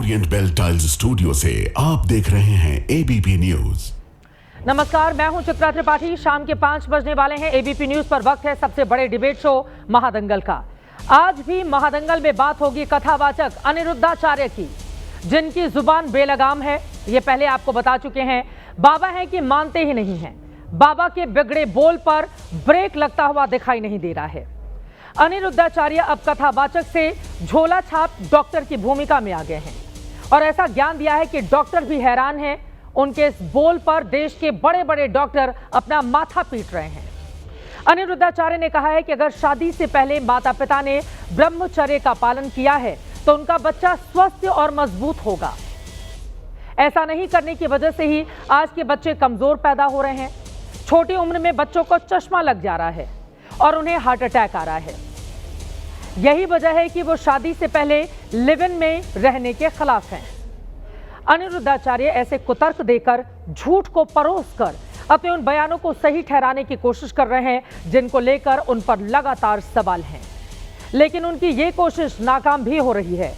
Orient bell tiles studio से आप देख रहे हैं एबीपी न्यूज। नमस्कार, मैं हूं चित्रा त्रिपाठी। शाम के 5 बजने वाले हैं। एबीपी न्यूज पर वक्त है सबसे बड़े डिबेट शो महादंगल का। आज भी महादंगल में बात होगी कथावाचक अनिरुद्धाचार्य की, जिनकी जुबान बेलगाम है। ये पहले आपको बता चुके हैं। बाबा हैं कि मानते ही नहीं हैं। बाबा के बिगड़े बोल पर ब्रेक लगता हुआ दिखाई नहीं दे रहा है। अनिरुद्धाचार्य अब कथावाचक से झोला छाप डॉक्टर की भूमिका में आ गए हैं और ऐसा ज्ञान दिया है कि डॉक्टर भी हैरान हैं। उनके इस बोल पर देश के बड़े बड़े डॉक्टर अपना माथा पीट रहे हैं। अनिरुद्धाचार्य ने कहा है कि अगर शादी से पहले माता पिता ने ब्रह्मचर्य का पालन किया है तो उनका बच्चा स्वस्थ और मजबूत होगा। ऐसा नहीं करने की वजह से ही आज के बच्चे कमजोर पैदा हो रहे हैं। छोटी उम्र में बच्चों को चश्मा लग जा रहा है और उन्हें हार्ट अटैक आ रहा है। यही वजह है कि वो शादी से पहले लिव इन में रहने के खिलाफ हैं। अनिरुद्धाचार्य ऐसे कुतर्क देकर, झूठ को परोसकर अपने उन बयानों को सही ठहराने की कोशिश कर रहे हैं जिनको लेकर उन पर लगातार सवाल हैं। लेकिन उनकी ये कोशिश नाकाम भी हो रही है।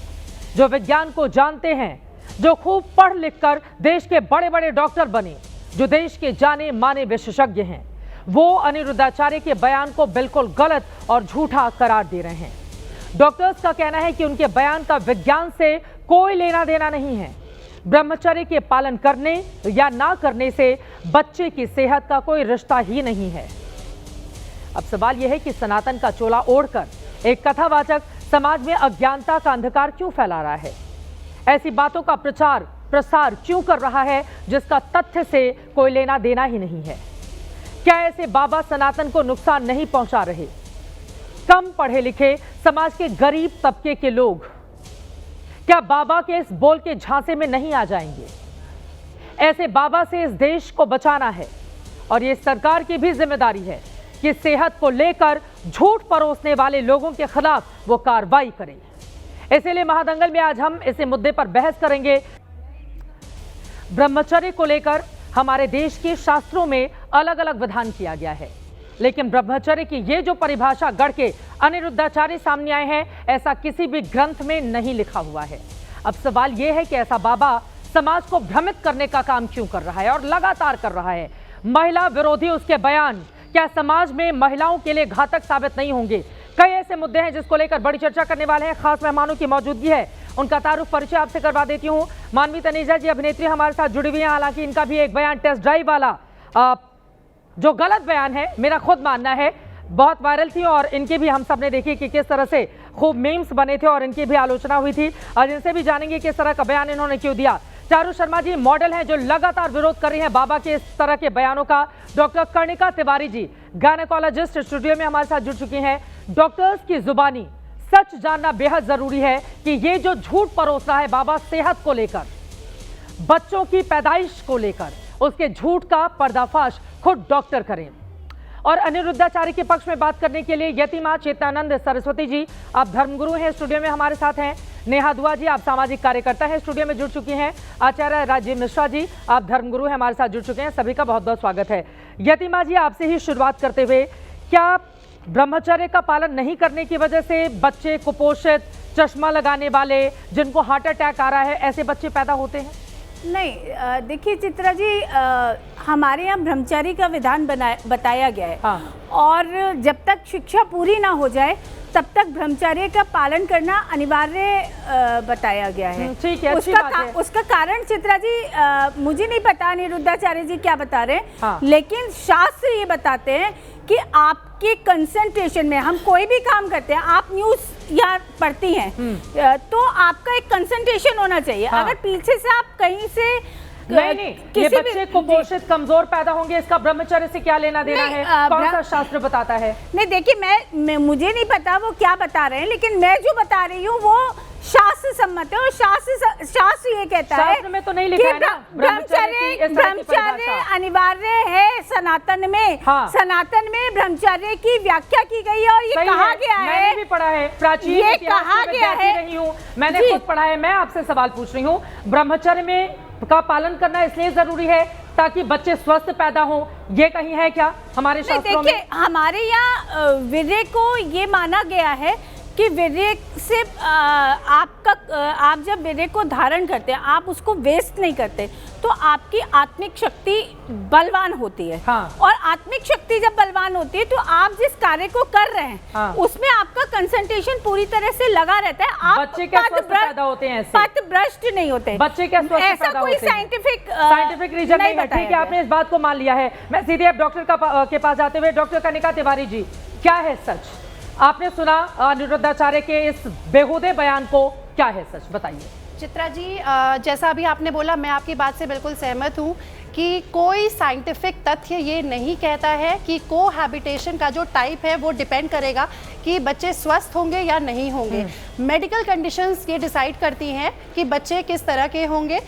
जो विज्ञान को जानते हैं, जो खूब पढ़ लिख कर देश के बड़े बड़े डॉक्टर बने, जो देश के जाने माने विशेषज्ञ हैं, वो अनिरुद्धाचार्य के बयान को बिल्कुल गलत और झूठा करार दे रहे हैं। डॉक्टर्स का कहना है कि उनके बयान का विज्ञान से कोई लेना देना नहीं है। ब्रह्मचर्य के पालन करने या ना करने से बच्चे की सेहत का कोई रिश्ता ही नहीं है। अब सवाल यह है कि सनातन का चोला ओढ़कर एक कथावाचक समाज में अज्ञानता का अंधकार क्यों फैला रहा है? ऐसी बातों का प्रचार प्रसार क्यों कर रहा है जिसका तथ्य से कोई लेना देना ही नहीं है? क्या ऐसे बाबा सनातन को नुकसान नहीं पहुंचा रहे? कम पढ़े लिखे समाज के गरीब तबके के लोग क्या बाबा के इस बोल के झांसे में नहीं आ जाएंगे? ऐसे बाबा से इस देश को बचाना है और ये सरकार की भी जिम्मेदारी है कि सेहत को लेकर झूठ परोसने वाले लोगों के खिलाफ वो कार्रवाई करें। इसीलिए महादंगल में आज हम इसी मुद्दे पर बहस करेंगे। ब्रह्मचर्य को लेकर हमारे देश के शास्त्रों में अलग अलग विधान किया गया है, लेकिन ब्रह्मचर्य की ये जो परिभाषा गढ़ के अनिरुद्धाचार्य सामने आए हैं, ऐसा किसी भी ग्रंथ में नहीं लिखा हुआ है। अब सवाल ये है कि ऐसा बाबा समाज को भ्रमित करने का काम क्यों कर रहा है और लगातार कर रहा है? महिला विरोधी उसके बयान क्या समाज में महिलाओं के लिए घातक साबित नहीं होंगे? कई ऐसे मुद्दे हैं जिसको लेकर बड़ी चर्चा करने वाले हैं। खास मेहमानों की मौजूदगी है, उनका तारुफ परिचय आपसे करवा देती हूँ। मानवी तनेजा जी अभिनेत्री हमारे साथ जुड़ी हुई हैं। हालांकि इनका भी एक बयान टेस्ट ड्राइव वाला जो गलत बयान है, मेरा खुद मानना है, बहुत वायरल थी और इनके भी हम सब ने देखी कि किस तरह से खूब मीम्स बने थे और इनकी भी आलोचना हुई थी। और इनसे भी जानेंगे किस तरह का बयान इन्होंने क्यों दिया। चारू शर्मा जी मॉडल हैं जो लगातार विरोध कर रही हैं बाबा के इस तरह के बयानों का। Doctor कर्णिका Tiwari ji gynaecologist studio में हमारे साथ जुड़ चुकी हैं। डॉक्टर्स की जुबानी सच जानना बेहद जरूरी है कि ये जो झूठ परोस रहा है बाबा सेहत को लेकर, बच्चों की पैदाइश को लेकर, उसके झूठ का पर्दाफाश खुद डॉक्टर करें। और अनिरुद्धाचार्य के पक्ष में बात करने के लिए यतिमा चेतनानंद सरस्वती जी, आप धर्मगुरु हैं, स्टूडियो में हमारे साथ हैं। नेहा दुआ जी, आप सामाजिक कार्यकर्ता हैं, स्टूडियो में जुड़ चुकी हैं। आचार्य राजीव मिश्रा जी, आप धर्मगुरु हैं, हमारे साथ जुड़ चुके हैं। सभी का बहुत बहुत स्वागत है। यतिमा जी, आपसे ही शुरुआत करते हुए, क्या ब्रह्मचर्य का पालन नहीं करने की वजह से बच्चे कुपोषित, चश्मा लगाने वाले, जिनको हार्ट अटैक आ रहा है, ऐसे बच्चे पैदा होते हैं? नहीं, देखिए चित्रा जी, हमारे यहाँ ब्रह्मचारी का विधान बताया गया है। हाँ। और जब तक शिक्षा पूरी ना हो जाए तब तक ब्रह्मचर्य का पालन करना अनिवार्य बताया गया है। ठीक है, उसका कारण चित्रा जी मुझे नहीं पता अनिरुद्धाचार्य जी क्या बता रहे हैं। हाँ। लेकिन शास्त्र ये बताते हैं कि आपके कंसंट्रेशन में, हम कोई भी काम करते हैं, आप न्यूज़ या पढ़ती हैं तो आपका एक कंसंट्रेशन होना चाहिए। हाँ। अगर पीछे से आप कहीं से नहीं, ये बच्चे कुपोषित कमजोर पैदा होंगे, इसका ब्रह्मचर्य से क्या लेना देना है? कौन सा शास्त्र बताता है? नहीं, देखिए मैं मुझे नहीं पता वो क्या बता रहे हैं, लेकिन मैं जो बता रही हूँ वो शास्त्र सम्मत है। और शास्त्र ये कहता है, शास्त्र में तो नहीं लिखा है ना ब्रह्मचर्य अनिवार्य है सनातन में। हाँ। सनातन में ब्रह्मचर्य की व्याख्या की गई है और ये कहा गया है, मैंने भी पढ़ा है, प्राचीन ये कहा गया है, रही हूँ, मैंने खुद पढ़ा है। मैं आपसे सवाल पूछ रही हूँ, ब्रह्मचर्य में का पालन करना इसलिए जरूरी है ताकि बच्चे स्वस्थ पैदा हों, ये कहीं है क्या हमारे शास्त्रों में? हमारे यहाँ विवेक को ये माना गया है कि वीर्य से आप जब वीर्य को धारण करते हैं, आप उसको वेस्ट नहीं करते, तो आपकी आत्मिक शक्ति बलवान होती है। हाँ। और आत्मिक शक्ति जब बलवान होती है तो आप जिस कार्य को कर रहे हैं, हाँ। उसमें आपका कंसंट्रेशन पूरी तरह से लगा रहता है। आप बच्चे क्या स्वस्थ पैदा होते हैं ऐसे? पथभ्रष्ट नहीं होते बच्चे क्या स्वस्थ ऐसा पैदा कोई होते हैं? साइंटिफिक रीजन नहीं है। ठीक है, आपने इस बात को मान लिया है। मैं सीधे अब डॉक्टर के पास जाते हुए, डॉक्टर कनिका तिवारी जी, क्या है सच? आपने सुना अनिरुद्धाचार्य के इस बेहुदे बयान को, क्या है सच, बताइए। चित्रा जी, जैसा अभी आपने बोला, मैं आपकी बात से बिल्कुल सहमत हूँ कि कोई साइंटिफिक तथ्य ये नहीं कहता है कि कोहैबिटेशन का जो टाइप है वो डिपेंड करेगा कि बच्चे स्वस्थ होंगे या नहीं होंगे। मेडिकल कंडीशंस ये डिसाइड करती हैं कि बच्चे किस तरह के होंगे,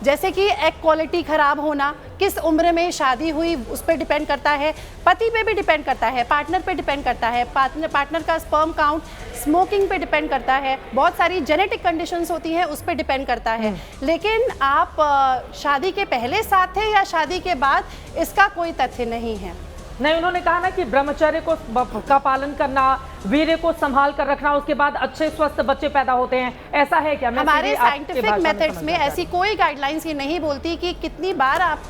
जैसे कि एग क्वालिटी खराब होना, किस उम्र में शादी हुई उस पर डिपेंड करता है, पति पे भी डिपेंड करता है, पार्टनर पे डिपेंड करता है, पार्टनर का स्पर्म काउंट, स्मोकिंग पे डिपेंड करता है, बहुत सारी जेनेटिक कंडीशंस होती हैं उस पर डिपेंड करता है। लेकिन आप शादी के पहले साथ थे या शादी के बाद, इसका कोई तथ्य नहीं है। नहीं, उन्होंने कहा ना कि ब्रह्मचर्य का पालन करना, वीर्य को संभाल कर रखना, उसके बाद अच्छे स्वस्थ बच्चे पैदा होते हैं, ऐसा है क्या? हमारे साइंटिफिक मेथड्स में ऐसी कोई गाइडलाइंस ये नहीं बोलती कि कितनी बार आप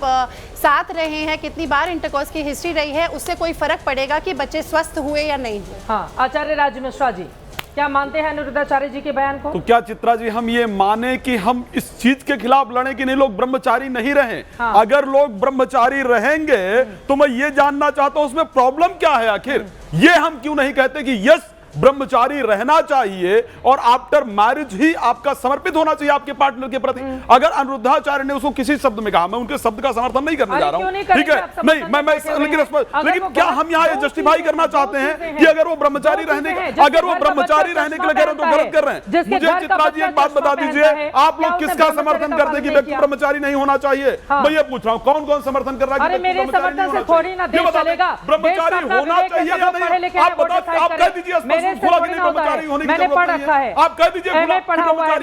साथ रहे हैं, कितनी बार इंटरकोर्स की हिस्ट्री रही है, उससे कोई फर्क पड़ेगा कि बच्चे स्वस्थ हुए या नहीं हुए। हाँ, आचार्य राज मिश्रा जी, क्या मानते हैं अनिरुद्धाचार्य जी के बयान को? तो क्या चित्रा जी हम ये माने कि हम इस चीज के खिलाफ लड़े कि नहीं लोग ब्रह्मचारी नहीं रहे? हाँ। अगर लोग ब्रह्मचारी रहेंगे तो मैं ये जानना चाहता हूं उसमें प्रॉब्लम क्या है आखिर? ये हम क्यों नहीं कहते कि यस ब्रह्मचारी रहना चाहिए और आफ्टर मैरिज ही आपका समर्पित होना चाहिए आपके पार्टनर के प्रति? अगर अनिरुद्धाचार्य ने उसको किसी शब्द में कहा, मैं उनके शब्द का समर्थन नहीं करने जा रहा हूं, ठीक है, नहीं मैं लेकिन क्या हम यहाँ ये जस्टिफाई करना चाहते हैं कि अगर वो ब्रह्मचारी रहने के लिए कह रहे हैं तो गलत कर रहे हैं? मुझे चित्रा जी एक बात बता दीजिए, आप लोग किसका समर्थन करते हैं कि व्यक्ति ब्रह्मचारी नहीं होना चाहिए? मैं ये पूछ रहा हूँ, कौन कौन समर्थन कर रहा है कि मेरे समर्थन से थोड़ी ना देश चलेगा, ब्रह्मचारी होना चाहिए या नहीं? आप बताओ, आप कह दीजिए, मैंने पढ़ रखा है, आप कह दीजिए मैंने पढ़ा हुआ है,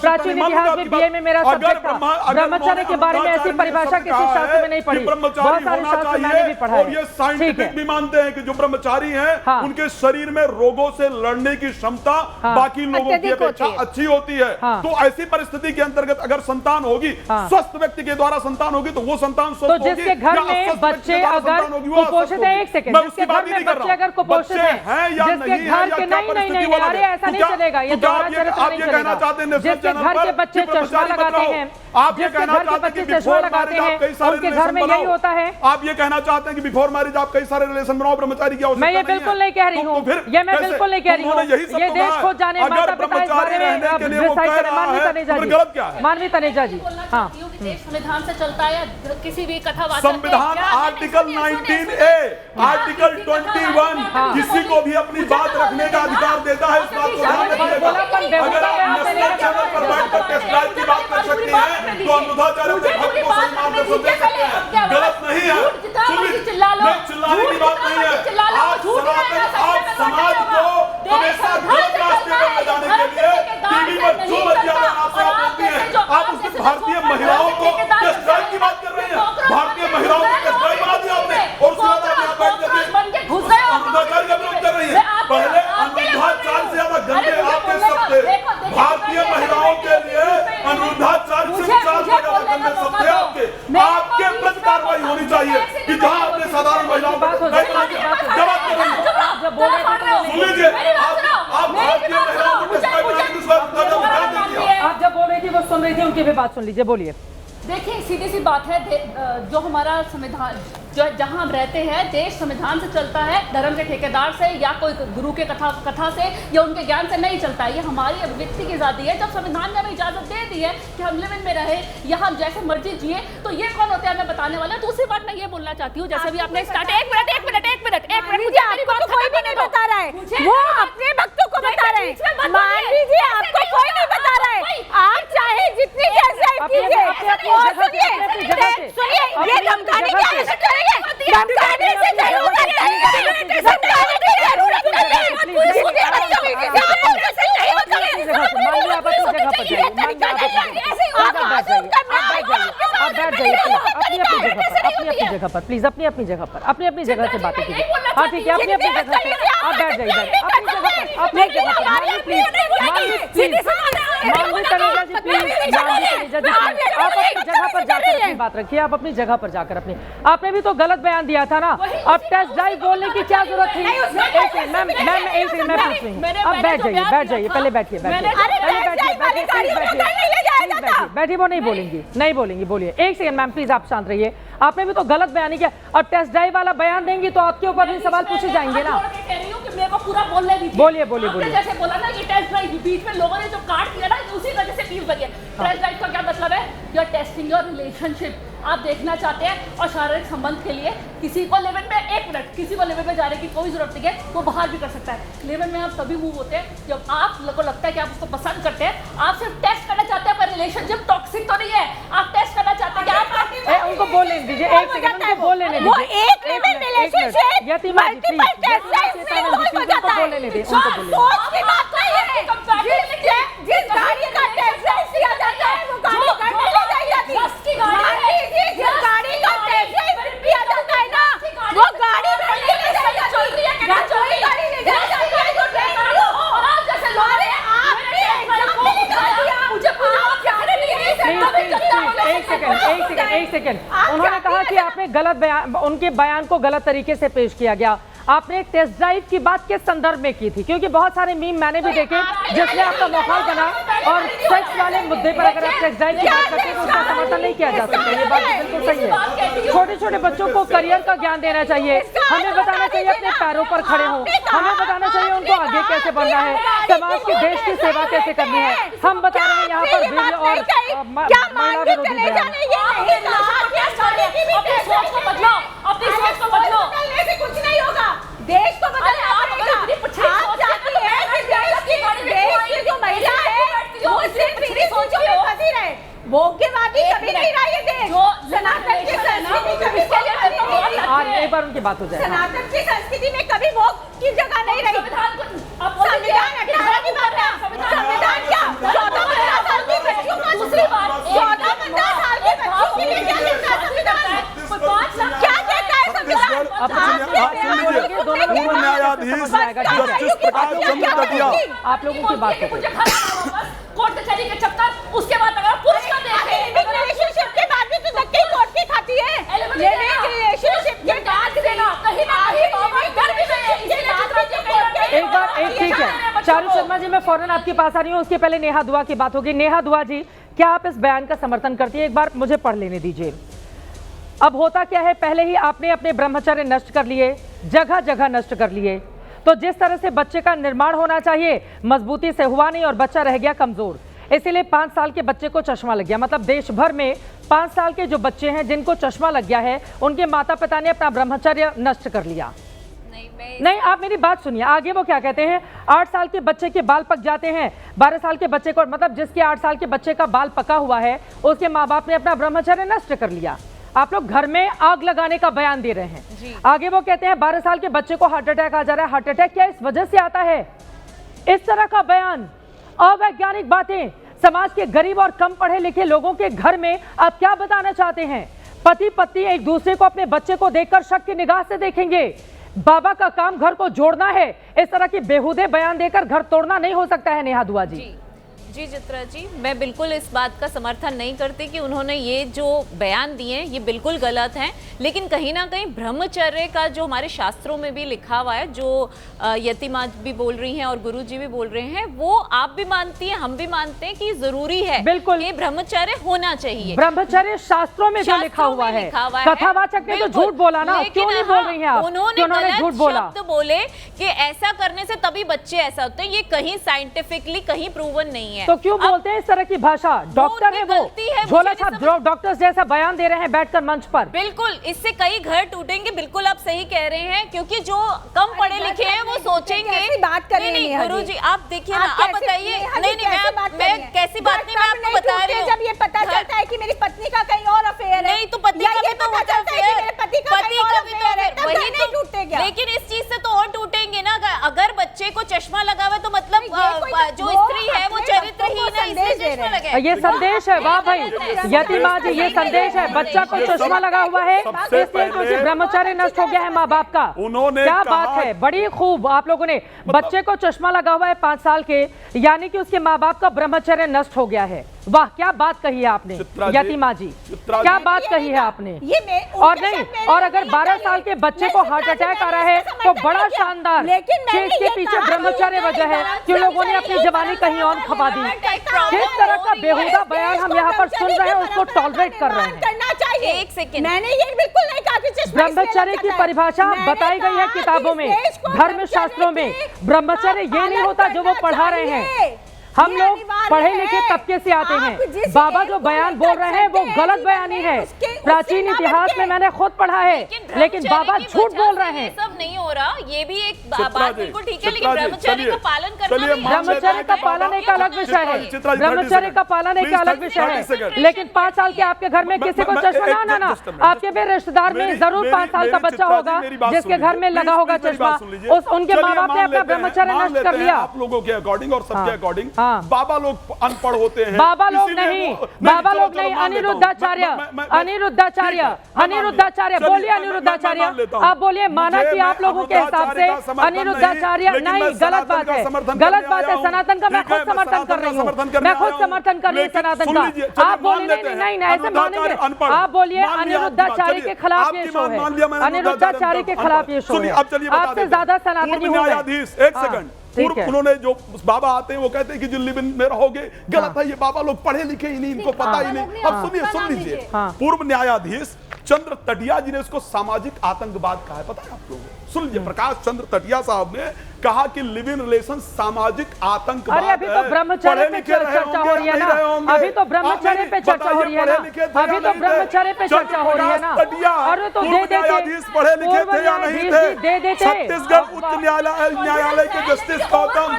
प्राचीन इतिहास में बीए में मेरा सब्जेक्ट था, ब्रह्मचर्य के बारे में ऐसी परिभाषा किसी शास्त्र में नहीं पढ़ी, बहुत सारे शास्त्र मैंने भी पढ़ा है। और ये साइंटिफिक भी मानते हैं कि जो ब्रह्मचारी हैं उनके शरीर में रोगों से लड़ने की क्षमता बाकी लोगों की अपेक्षा अच्छी होती है। तो ऐसी परिस्थिति के अंतर्गत अगर संतान होगी, स्वस्थ व्यक्ति के द्वारा संतान होगी, तो वो संतान स्वस्थ होगी। जिसके घर में बच्चे अगर कुपोषित है, एक सेकंड, जिसके घर में बच्चे अगर कुपोषित है, जिसके घर के नहीं, अरे ऐसा नहीं चलेगा, ये दोहरा चरित्र नहीं चलेगा। जिसके घर के बच्चे चश्मा लगाते हैं, आप ये कहना चाहते हैं कि बिफोर मैरिज आप कई सारे उनके घर में यही होता है। आप ये कहना चाहते हैं कि बिफोर मैरिज आप कई सारे रिलेशन बनाओ, ब्रह्मचारी की आवश्यकता नहीं है। मैं ये बिल्कुल नहीं कह रही हूँ, ये मैं बिल्कुल नहीं कह रही हूँ। ये देश को जाने, माता पिता इस बारे में मानवी तनेजा जी, मानवी तनेजा जी, हाँ, संविधान से चलता है या किसी भी कथावाचक संविधान आर्टिकल 19A, आर्टिकल 21 किसी को भी अपनी बात रखने का अधिकार देता है। इस बात को ध्यान रखिएगा। अगर आप नेशनल चैनल पर बैठकर टेस्ट ड्राइव की बात कर सकती हैं तो अनिरुद्धाचार्य अपने भक्त को सम्मान दे सकते हैं, गलत नहीं है। सुनिए, चिल्लाने की बात नहीं है। आप समाज को हमेशा गलत रास्ते पर ले जाने के लिए टीवी पर जो मर्यादा आपसे आप बोलती हैं, आप उस भारतीय महिलाओं को टेस्ट ड्राइव की बात कर रही हैं। भारतीय महिलाओं को टेस्ट ड्राइव बना दिया आपने और उसके बाद आप यहाँ बैठ करके अनिरुद्धाचार्य का विरोध कर रही है। पहले अनिरुद्धाचार्य से ज्यादा गंदे आपके शब्द थे। भारतीय महिलाओं के लिए अनिरुद्धाचार्य से 4 ज्यादा गंदे शब्द थे आपके। आपके प्रति कार्रवाई होनी चाहिए कि जहां आपने साधारण महिलाओं को जवाब दे रही है। सुन लीजिए, आप भारतीय महिलाओं को टेस्ट ड्राइव बनाने की आप जब बोल रही थी वो सुन रही थी, उनकी भी बात सुन लीजिए, बोलिए। देखिए, सीधी सी बात है, जो हमारा संविधान, जो जहां हम रहते हैं, देश संविधान से चलता है, धर्म के ठेकेदार से या कोई गुरु के कथा से या उनके ज्ञान से नहीं चलता है। ये हमारी अभिव्यक्ति की आजादी है। जब संविधान ने हमें इजाजत दे दी है कि हम लिव इन में रहे या हम जैसे मर्जी जिए, तो ये कौन होते हैं हमें बताने वाले? दूसरी बात मैं ये बोलना चाहती हूँ, जैसे भी आपने स्टार्ट, एक मिनट मुझे आपको तो कोई भी नहीं बता रहा है, वो अपने भक्तों को बता रहे हैं। मान लीजिए आपको कोई नहीं बता रहा है, आप चाहे जितनी कैसे कीजिए, सुनिए, ये धमकाने की आवश्यकता नहीं है, धमकाने से जरूरत नहीं है, धमकाने की जरूरत नहीं है। प्लीज अपनी जगह पर से बातें कीजिए। हाँ ठीक है, अपनी जगह से आप बैठ जाइए, अपनी जगह पर अपनी जगह पर मानवी प्लीज, मानवी प्लीज, मानवी तनुजा जी प्लीज, मानवी तनुजा जी प्लीज, आप अपनी जगह पर जाकर अपनी बात रखिए, आप अपनी जगह पर जाकर अपनी, आपने भी तो गलत बयान दिया था ना, अब टेस्ट ड्राइव बोलने की क्या जरूरत थी? एक सेकंड मैम, एक सेकंड मैं पूछ रही हूँ, आप बैठ जाइए, पहले बैठिए, बैठिए, वो नहीं बोलेंगी, बोलिए। एक सेकंड मैम प्लीज, आप शांत रहिए, आपने भी तो गलत बयान किया, अब टेस्ट ड्राइव वाला बयान देंगी तो आपके ऊपर भी सवाल पूछे जाएंगे ना। मेरे को पूरा बोलने दीजिए। बोलिए। जैसे बोला ना कि टेस्ट ड्राइव बीच में लोगों ने जो काट दिया ना, उसी वजह से फील बनी है। टेस्ट ड्राइव का क्या मतलब है? You are testing your relationship, आप देखना चाहते हैं और शारीरिक संबंध के लिए किसी को लेवल में, एक मिनट, किसी को लेवल में जाने की कोई जरूरत नहीं है, वो बाहर भी कर सकता है। लेवल में आप तभी मूव होते हैं जब आप को लगता है कि आप उसको पसंद करते हैं, आप सिर्फ टेस्ट करना चाहते हैं पर रिलेशनशिप टॉक्सिक तो नहीं है, आप टेस्ट करना चाहते हैं कि आप उनको बोलने दीजिए, एक सेकंड उनको बोलने दीजिए, वो एक लेवल रिलेशनशिप यतिमा जी प्लीज, मल्टीपल टेस्ट उनको बोलने दीजिए, सोच की बात नहीं है, जिस गाड़ी का टेस्ट ड्राइव किया जाता है वो गाड़ी करने ले जाई जाती है, जिस गाड़ी का टेस्ट ड्राइव किया जाता है ना वो गाड़ी करने ले जाई जाती है, गाड़ी ले जाई जाती है जो ड्राइव और आप जैसे लोग आपने एग्जाम्पल निकाल दिया, मुझे आप जाने नहीं एक सेकंड, उन्होंने कहा कि आपने गलत बयान, उनके बयान को गलत तरीके से पेश किया गया, आपने एक टेस्ट ड्राइव की बात के संदर्भ में की थी, क्योंकि बहुत सारे मीम मैंने भी देखे जिसमें आपका माहौल बना, और सेक्स वाले मुद्दे पर अगर आप टेस्ट ड्राइव की बात करते हैं तो उसका समर्थन नहीं किया जा सकता, ये बात बिल्कुल सही है। छोटे छोटे बच्चों को करियर का ज्ञान देना चाहिए, हमें बताना चाहिए अपने पैरों पर खड़े हों, हमें बताना चाहिए उनको आगे कैसे बढ़ना है, समाज की, देश की सेवा कैसे करनी है। हम बता रहे हैं यहाँ पर वीर और महिला विरोधी बयान। अपनी सोच को बदलो, कुछ नहीं होगा, देश को बदलना पड़ेगा। आप चाहती हैं कि देश की जो महिला है वो सिर्फ मेरी सोचों में फंसी रहे, भोग्यवादी कभी नहीं रहा ये देश, सनातन की संस्कृति कभी एक बार उनकी बात हो जाए, सनातन की संस्कृति में कभी भोग की जगह नहीं रही। संविधान 18 की बात है, संविधान क्या 14-15 साल की बच्चियों को, दूसरी बात 14-15 साल की बच्चियों के लिए क्या कहता है संविधान, क्या कहता है संविधान? पूर्व न्यायाधीश जस्टिस प्रकाश चंद्र दतिया, आप लोगों की बात मुझे कोर्ट कचहरी के चक्कर, उसके बाद अगर पुरुष का देखें रिलेशनशिप के बाद भी तो धक्के कोर्ट की खाती है, रिलेशनशिप के बाद देना कहीं ना कहीं घर भी नहीं, एक बार एक ठीक है, चारू शर्मा जी मैं फौरन आपके पास आ रही हूँ, उसके पहले नेहा दुआ की बात होगी। नेहा दुआ जी, क्या आप इस बयान का समर्थन करती है? एक बार मुझे पढ़ लेने दीजिए। अब होता क्या है, पहले ही आपने अपने ब्रह्मचर्य नष्ट कर लिए, जगह जगह नष्ट कर लिए, तो जिस तरह से बच्चे का निर्माण होना चाहिए मजबूती से हुआ नहीं और बच्चा रह गया कमजोर, इसीलिए 5 साल के बच्चे को चश्मा लग गया। मतलब देश भर में 5 साल के जो बच्चे हैं जिनको चश्मा लग गया है, उनके माता पिता ने अपना ब्रह्मचर्य नष्ट कर लिया। नहीं, आप मेरी बात सुनिए, आगे वो क्या कहते हैं, 8 साल के बच्चे के बाल पक जाते हैं, 12 साल के बच्चे को, मतलब जिसके 8 साल के बच्चे का बाल पका हुआ है उसके माँ बाप ने अपना ब्रह्मचर्य नष्ट कर लिया। आप लोग घर में आग लगाने का बयान दे रहे हैं। आगे वो कहते हैं 12 साल के बच्चे को हार्ट अटैक आ जा रहा है। हार्ट अटैक क्या इस वजह से आता है? इस तरह का बयान, अवैज्ञानिक बातें, समाज के गरीब और कम पढ़े लिखे लोगों के घर में आप क्या बताना चाहते हैं? पति पत्नी एक दूसरे को अपने बच्चे को देखकर शक की निगाह से देखेंगे। बाबा का काम घर को जोड़ना है, इस तरह की बेहुदे बयान देकर घर तोड़ना नहीं हो सकता है। नेहा दुआ जी। जी चित्रा जी, मैं बिल्कुल इस बात का समर्थन नहीं करती कि उन्होंने ये जो बयान दिए हैं ये बिल्कुल गलत हैं, लेकिन कहीं ना कहीं ब्रह्मचर्य का जो हमारे शास्त्रों में भी लिखा हुआ है, जो यतिमा भी बोल रही हैं और गुरु जी भी बोल रहे हैं, वो आप भी मानती हैं, हम भी मानते हैं कि जरूरी है, बिल्कुल ये ब्रह्मचर्य होना चाहिए। ब्रह्मचर्य शास्त्रों में जो लिखा हुआ है, कथावाचक ने तो झूठ बोला ना, क्यों नहीं बोल रही हैं आप? उन्होंने झूठ बोला, बोले कि ऐसा करने से तभी बच्चे ऐसा होते हैं, ये कहीं साइंटिफिकली कहीं प्रूवन नहीं है। तो क्यों बोलते हैं इस तरह की भाषा? डॉक्टर है वो, झोला छाप डॉक्टर्स जैसा बयान दे रहे हैं बैठकर मंच पर। बिल्कुल, इससे कई घर टूटेंगे, बिल्कुल आप सही कह रहे हैं, क्योंकि जो कम पढ़े लिखे हैं वो सोचेंगे। बात कर रही हैं गुरु जी, आप देखिए ना, आप बताइए। नहीं, मैं कैसी बात नहीं, मैं आपको बता रही हूँ। जब ये पता चलता है कि मेरी पत्नी का कहीं और अफेयर है, नहीं तो पति का भी तो होता है, मेरे पति का कहीं और अफेयर है, तब वही नहीं टूटते क्या? लेकिन इस चीज से तो और टूटेंगे ना। अगर बच्चे को चश्मा लगा हुआ है तो मतलब जो स्त्री है वो चरित्र ही ना, इसलिए चश्मा लगा है। ये संदेश है, वाह भाई यतीमा जी, ये संदेश है। बच्चा को चश्मा लगा हुआ है इसलिए क्योंकि ब्रह्मचर्य नष्ट हो गया है माँ बाप का। उन्होंने क्या बात है, बड़ी खूब आप लोगों ने। बच्चे को चश्मा लगा हुआ है 5 साल के, यानी कि उसके माँ बाप का ब्रह्मचर्य नष्ट हो गया है। वाह, क्या बात कही है आपने यतीमा जी, क्या बात कही है आपने। और नहीं, और अगर 12 साल के बच्चे को हार्ट अटैक आ रहा है तो बड़ा शानदार कि इसके पीछे ब्रह्मचर्य वजह है कि लोगों ने अपनी जवानी कहीं और खपा दी। किस तरह का बेहुदा बयान हम यहाँ पर सुन रहे हैं, उसको टॉलरेट कर रहे हैं। करना चाहिए। एक सेकंड, मैंने ये बिल्कुल नहीं कहा कि चश्मा ब्रह्मचर्य की परिभाषा बताई गई है किताबों में, धर्म शास्त्रों में। ब्रह्मचर्य ये नहीं होता जो वो पढ़ा रहे हैं। हम लोग पढ़े लिखे तबके से आते हैं। बाबा जो बयान बोल रहे हैं वो गलत बयानी है। प्राचीन इतिहास में मैंने खुद पढ़ा है, लेकिन बाबा झूठ बोल रहे हैं। सब नहीं हो रहा, ये भी एक बात बिल्कुल ठीक है, लेकिन ब्रह्मचर्य का पालन करना भी ब्रह्मचर्य का पालन एक अलग विषय है। ब्रह्मचर्य का पालन एक अलग विषय है, लेकिन 5 साल के आपके घर में किसी को चश्मा ना ना, आपके भी रिश्तेदार में जरूर 5 साल का बच्चा होगा जिसके घर में लगा होगा चश्मा। उनके माँ बाप ने अपना ब्रह्मचर्य नष्ट कर लिया। आप लोगों के अकॉर्डिंग और सबके अकॉर्डिंग हाँ। बाबा लोग अनपढ़ होते हैं। बाबा लोग नहीं, बाबा लोग नहीं, अनिरुद्धाचार्य, अनिरुद्धाचार्य, अनिरुद्धाचार्य बोलिए, अनिरुद्धाचार्य आप बोलिए। माना कि आप लोगों के हिसाब से अनिरुद्धाचार्य नहीं, गलत बात है, गलत बात है। सनातन का मैं खुद समर्थन कर रही हूँ, मैं खुद समर्थन कर रही हूँ सनातन का। आप बोलिए नहीं नहीं, ऐसे मानेंगे आप बोलिए अनिरुद्धाचार्य के खिलाफ ये शो है, अनिरुद्धाचार्य के खिलाफ ये शो है। आपसे ज्यादा सनातनी हूँ मैं। एक सेकंड, उन्होंने जो बाबा आते हैं वो कहते हैं कि जो लिव इन में रहोगे, गलत है। ये बाबा लोग पढ़े लिखे ही नहीं, इनको पता ही नहीं। अब सुनिए, सुन लीजिए, पूर्व न्यायाधीश चंद्र तटिया जी ने इसको सामाजिक आतंकवाद कहा है, पता है आप लोगों को? सुन लीजिए, प्रकाश चंद्र तटिया साहब ने कहा कि लिव इन रिलेशन सामाजिक आतंकवाद है। अभी तो ब्रह्मचर्य पे चर्चा हो रही है ना, अभी तो ब्रमचर्य पे चर्चा हो रही है ना, अभी तो ब्रह्मचर्य पे चर्चा हो रही है ना। अरे तो दे देते, पढ़े लिखे थे या नहीं थे? दे देते। छत्तीसगढ़ उच्च न्यायालय के जस्टिस गौतम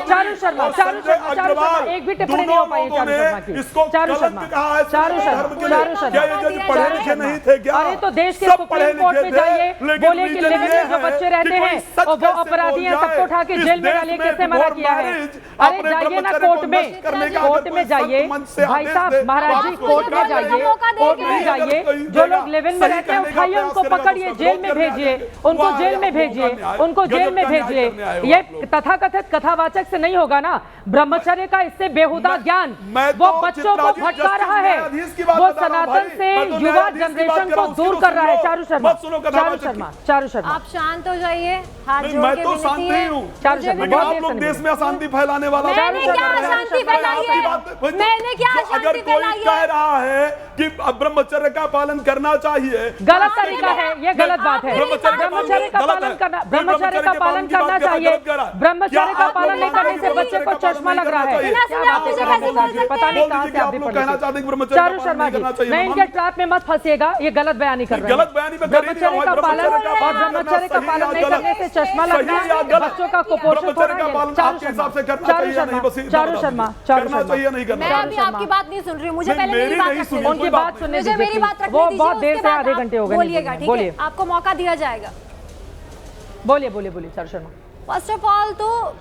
चारू शर्मा, अग्रवाल, एक भी टिप्पणी नहीं हो पाई चारू शर्मा की। इसको चारू शर्मा, कहा है चारू शर्मा, चारू शर्मा, पढ़े लिखे नहीं थे क्या? अरे तो देश के सुप्रीम कोर्ट में जाइए, बोले कि लिव इन में जो बच्चे रहते हैं और वो अपराधी हैं, सबको उठा के जेल में डालिए, कैसे मना किया है? अरे जाइए ना कोर्ट में, कोर्ट में जाइए भाई साहब, महाराज जी कोर्ट में जाइए, कोर्ट में जाइए। जो लोग लिव इन में रहते हैं उठाइए, उनको पकड़िए, जेल में भेजिए, उनको जेल में भेजिए, उनको जेल में भेजिए। ये तथाकथित कथावाचक से नहीं होगा ना। ब्रह्मचर्य का इससे बेहुदा ज्ञान वो बच्चों को भटका रहा है, वो सनातन से युवा जनरेशन को दूर कर रहा है। चारू शर्मा, चारू शर्मा, चारू शर्मा, आप शांत हो जाइए, हाथ जोड़ मैं के तो विनती शांति है। हूँ, चारू शर्मा, लेकिन आप लोग देश में अशांति फैलाने वाला। मैंने क्या अशांति फैलाई है? मैंने क्या अगर अशांति कोई फैलाई कह है? रहा है कि ब्रह्मचर्य का पालन करना चाहिए, गलत तरीका है, ये गलत बात है। ब्रह्मचर्य का पालन करना, ब्रह्मचर्य का पालन करना चाहिए। ब्रह्मचर्य का पालन नहीं करने से बच्चे को चश्मा लग रहा है। पता नहीं कहाँ से आप कहना चाहते हैं कि चारू शर्मा जी, मैं इनके ट्रैप में मत फंसिएगा, ये गलत बयानी कर रहे हैं। गलत बयानी में ब्रह्मचर्य का पालन और ब्रह्मचर्य का पालन नहीं करने से चश्मा लगना, बच्चों का कुपोषित होना। चारू शर्मा, चारू शर्मा, चारू शर्मा, चारू शर्मा, मैं अभी आपकी बात नहीं सुन रही हूँ, मुझे पहले मेरी बात रखने दीजिए। उनकी बात सुनने मुझे मेरी बात दीजिए, रखने वो दीजिए, बहुत देर उसके से बाद आधे आप घंटे हो गए। बोलिएगा, ठीक बोलिए, है? आपको मौका दिया जाएगा। बोलिए बोलिए बोलिए Charu Sharma. First of all तो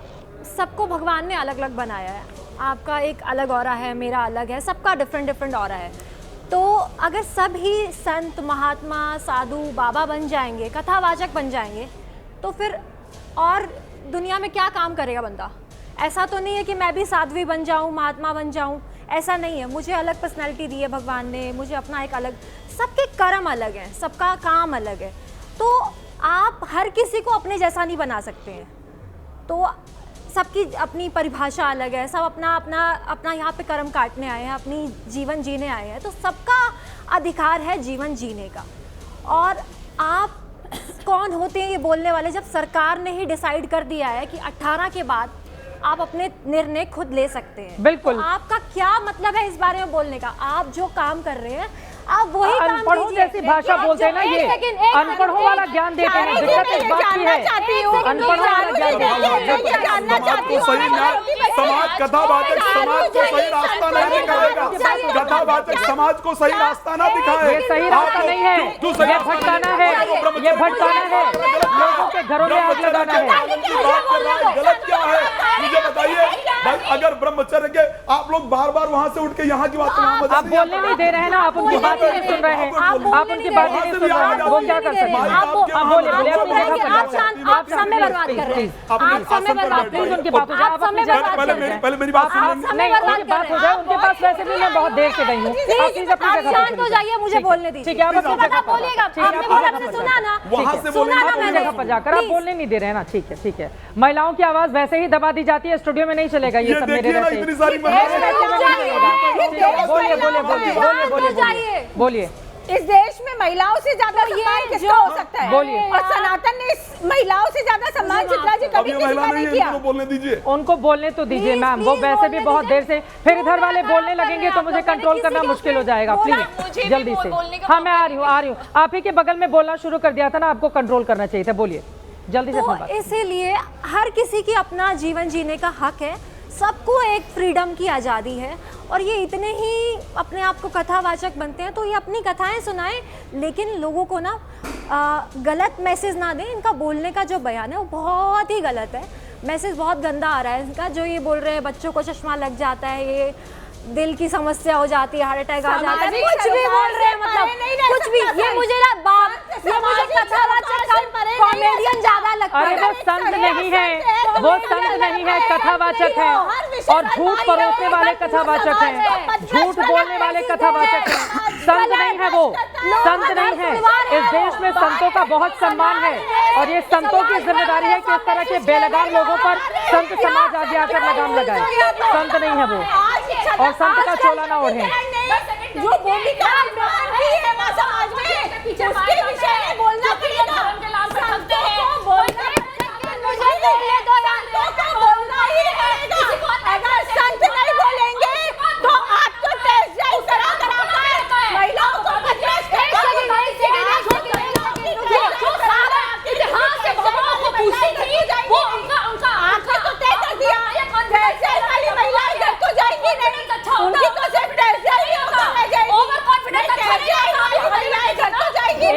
सबको भगवान ने अलग अलग बनाया है। आपका एक अलग ऑरा है, मेरा अलग है, सबका डिफरेंट डिफरेंट ऑरा है। तो अगर सब ही संत, महात्मा, साधु, बाबा बन जाएंगे, कथावाचक बन जाएंगे, तो फिर और दुनिया में क्या काम करेगा बंदा? ऐसा तो नहीं है कि मैं भी साध्वी बन जाऊं, महात्मा बन जाऊं, ऐसा नहीं है। मुझे अलग पर्सनैलिटी दी है भगवान ने, मुझे अपना एक अलग, सबके कर्म अलग हैं, सबका काम अलग है। तो आप हर किसी को अपने जैसा नहीं बना सकते हैं। तो सबकी अपनी परिभाषा अलग है, सब अपना अपना अपना यहाँ पे कर्म काटने आए हैं, अपनी जीवन जीने आए हैं। तो सबका अधिकार है जीवन जीने का। और आप कौन होते हैं ये बोलने वाले, जब सरकार ने ही डिसाइड कर दिया है कि 18 के बाद आप अपने निर्णय खुद ले सकते हैं। बिल्कुल। तो आपका क्या मतलब है इस बारे में बोलने का? आप जो काम कर रहे हैं आप वही काम अनपढ़ों कीजिए। जैसी भाषा बोलते हैं ना, ये अनपढ़ों वाला ज्ञान देते हैं। दिक्कत इस बात की है, अनपढ़ों वाला ज्ञान देते हैं। समाज कथावाचक समाज को सही रास्ता नहीं दिखाएगा, कथावाचक समाज को सही रास्ता ना दिखाए। ये सही रास्ता नहीं है, ये भटकाना है, ये भटकाना है, लोगों के घरों में आग लगाना है। गलत क्या है मुझे बताइए। भाई अगर ब्रह्मचर्य के आप लोग बार-बार वहां से उठ के यहाँ की बात आप बोलने नहीं दे रहे हैं ना, आप उनकी बात नहीं सुन रहे हैं, आप उनकी बात नहीं सुन रहे हैं, वो क्या कर सकते हैं? आप बोलिए बोलिए, अपनी जगह पर जाकर आप समय बर्बाद कर रहे हैं, आप समय बर्बाद कर रहे हैं, उनकी बात हो जाए, आप अपनी जगह पर जाइए। पहले मेरी बात सुनिए। नहीं, उनकी बात हो जाए, उनके पास वैसे भी मैं बहुत देर से गई हूँ, आप प्लीज अपनी जगह पर शांत हो जाइए, मुझे बोलने दीजिए। ठीक है, आप अपनी जगह पर बोलिएगा, आपने बोला आपने सुना ना, वहां से बोलेंगे सुना ना अपनी मैंने। जगह पर जाकर आप बोलने नहीं दे रहे हैं ना। ठीक है ठीक है, महिलाओं की आवाज वैसे ही दबा दी जाती है, स्टूडियो में नहीं चलेगा ये सब मेरे देखिए ना, रहते इतनी सारी बोलिए बोलिए बोलिए बोलिए बोलिए बोलिए। इस देश में महिलाओं से ज्यादा सम्मान किसका हो सकता है? बोलिए। और सनातन ने इस महिलाओं से ज्यादा सम्मान चित्रा जी अब कभी ये किसी महिला का नहीं नहीं है, किया। इनको बोलने दीजिए। उनको बोलने तो दीजिए Please, मैम, वो please वैसे भी बोलने बहुत देर से, फिर इधर वाले बोलने लगेंगे तो मुझे कंट्रोल किसी करना के मुश्किल हो ऊपर जाएगा। बोला, प्लीज मुझे भी जल्दी से। बोलने का हाँ मैं आ रही हूँ। आप ही के बगल में बोलना शुरू कर दिया था ना, आपको कंट्रोल करना चाहिए था। बोलिए जल्दी से अपनी तो बात। इसीलिए हर किसी की अपना जीवन जीने का हक है, सबको एक फ्रीडम की आज़ादी है, और ये इतने ही अपने आप को कथावाचक बनते हैं तो ये अपनी कथाएं सुनाएं, लेकिन लोगों को ना गलत मैसेज ना दें। इनका बोलने का जो बयान है वो बहुत ही गलत है, मैसेज बहुत गंदा आ रहा है इनका। जो ये बोल रहे हैं बच्चों को चश्मा लग जाता है, ये दिल की समस्या हो जाती है, हार्ट अटैक आ जाता है, कुछ भी बोल रहे हैं, मतलब कुछ भी। ये मुझे ना बाप, ये मुझे कथावाचक कॉमेडियन ज्यादा लगता अरे है। वो संत नहीं है, वो संत नहीं है, कथावाचक है, और झूठ परोसने वाले कथावाचक हैं, झूठ बोलने वाले कथावाचक हैं। संत नहीं है वो, संत नहीं है। इस देश में संतों का बहुत सम्मान है, और ये संतों की जिम्मेदारी है कि इस तरह के बेलगाम लोगों पर संत समाज आगे आकर लगाम लगाए। संत नहीं है वो, और संत का चोला ना ओढ़े। जो भूमिका की है मां समाज में, उसके विषय में बोलना पड़ेगा। संतों को बोलना, मुझे बोलने दो यार, संतों को बोलना ही रहेगा। अगर संत नहीं बोलेंगे तो आपको टेस्ट ड्राइव करा कर महिलाओं को आपने तो तय कर दिया, वाली महिलाएं घर को जाएंगी नहीं, उनकी तो सिर्फ टेस्ट ड्राइव होगा। महिलाएं घर को जाएंगी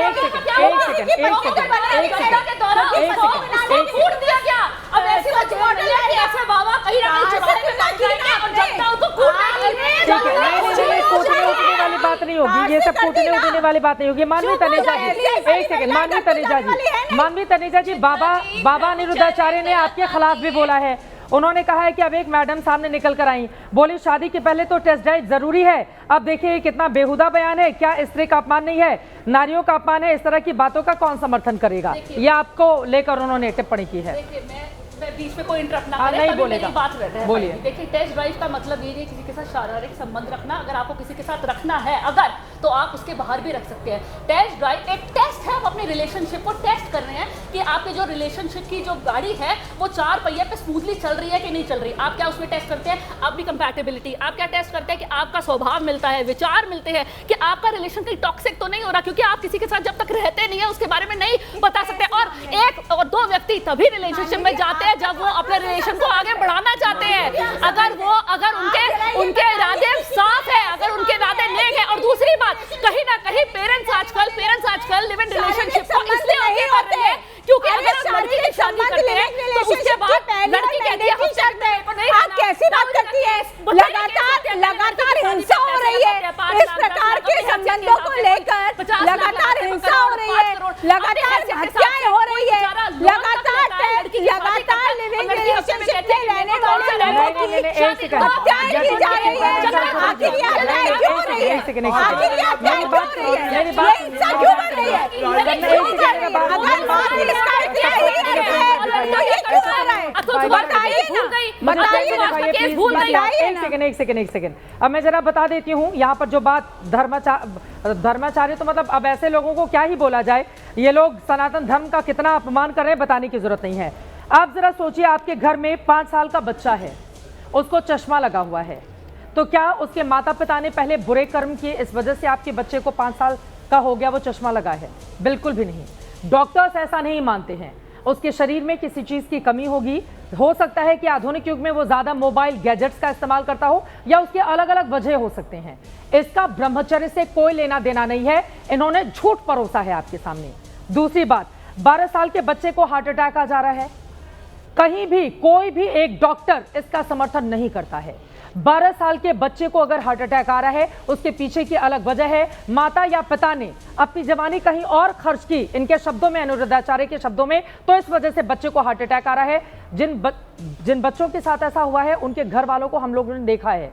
कूटने वाली बात नहीं होगी, ये सब कूटने उठने वाली बात नहीं होगी। मानवी तनेजा जी, एक सेकंड, मानवी तनेजा जी, मानवी तनेजा जी, बाबा अनिरुद्धाचार्य ने आपके खिलाफ भी बोला है। उन्होंने कहा है कि अब एक मैडम सामने निकल कर आई, बोली शादी के पहले तो टेस्ट ड्राइव जरूरी है। अब देखिए कितना बेहुदा बयान है, क्या स्त्री का अपमान नहीं है, नारियों का अपमान है? इस तरह की बातों का कौन समर्थन करेगा? ये आपको लेकर उन्होंने टिप्पणी की है। मैं बीच में कोई इंटरप्ट ना हाँ, करे, नहीं तभी बोलेगा। मेरी बात रहता है। बोलिए। देखिए टेस्ट ड्राइव का मतलब ये नहीं किसी के साथ शारीरिक संबंध रखना। अगर आपको किसी के साथ रखना है अगर, तो आप उसके बाहर भी रख सकते हैं। टेस्ट ड्राइव एक टेस्ट है, आप अपने रिलेशनशिप को टेस्ट कर रहे हैं कि आपके जो रिलेशनशिप की जो गाड़ी है वो 4 पहिए पे स्मूथली चल रही है कि नहीं चल रही। आप क्या उसमें टेस्ट करते हैं? आपकी कंपैटिबिलिटी। आप क्या टेस्ट करते हैं? कि आपका स्वभाव मिलता है, विचार मिलते हैं, कि आपका रिलेशन कहीं टॉक्सिक तो नहीं हो रहा, क्योंकि आप किसी के साथ जब तक रहते नहीं है उसके बारे में नहीं बता सकते। और एक और 2 व्यक्ति तभी रिलेशनशिप में जाते हैं जब वो अपने रिलेशन को आगे बढ़ाना चाहते हैं। अगर उनके इरादे साफ है, अगर उनके इरादे नेक है। और दूसरी बात, कहीं ना कहीं पेरेंट्स आजकल लिव इन रिलेशनशिप को इसलिए आगे बढ़ रहे हैं क्योंकि अगर आप लड़की की शादी करते हैं तो उसके बाद लड़की कहती है आप कैसी बात करती है? लगातार हिंसा हो रही है, इस प्रकार के संबंधों को लेकर लगातार हिंसा हो रही है, लगातार हत्याएं हो रही है, लगातार लिविंग रिलेशनशिप में रहने वाले लोगों की हत्याएं की जा रही है। आखिर ये हत्याएं क्यों हो रही है? आखिर ये हत्याएं क्यों हो रही है? ये हिंसा क्यों बढ़ रही है? अगर बात इसका इतिहास नहीं है तो ये क्यों हो रहा है? एक सेकंड। अब मैं जरा बता देती हूँ यहाँ पर जो बात धर्माचार्य, तो मतलब अब ऐसे लोगों को क्या ही बोला जाए। ये लोग सनातन धर्म का कितना अपमान कर रहे हैं बताने की जरूरत नहीं है। आप जरा सोचिए, आपके घर में 5 साल का बच्चा है, उसको चश्मा लगा हुआ है, तो क्या उसके माता पिता ने पहले बुरे कर्म किए इस वजह से आपके बच्चे को 5 साल का हो गया वो चश्मा लगा है? बिल्कुल भी नहीं। डॉक्टर्स ऐसा नहीं मानते हैं। उसके शरीर में किसी चीज़ की कमी होगी, हो सकता है कि आधुनिक युग में वो ज़्यादा मोबाइल गैजेट्स का इस्तेमाल करता हो, या उसके अलग अलग वजह हो सकते हैं। इसका ब्रह्मचर्य से कोई लेना देना नहीं है। इन्होंने झूठ परोसा है आपके सामने। दूसरी बात, 12 साल के बच्चे को हार्ट अटैक आ जा रहा है, कहीं भी कोई भी एक डॉक्टर इसका समर्थन नहीं करता है। 12 साल के बच्चे को अगर हार्ट अटैक आ रहा है, उसके पीछे की अलग वजह है। माता या पिता ने अपनी जवानी कहीं और खर्च की, इनके शब्दों में, अनुरुद्धाचार्य के शब्दों में, तो इस वजह से बच्चे को हार्ट अटैक आ रहा है। जिन बच्चों के साथ ऐसा हुआ है, उनके घर वालों को हम लोगों ने देखा है,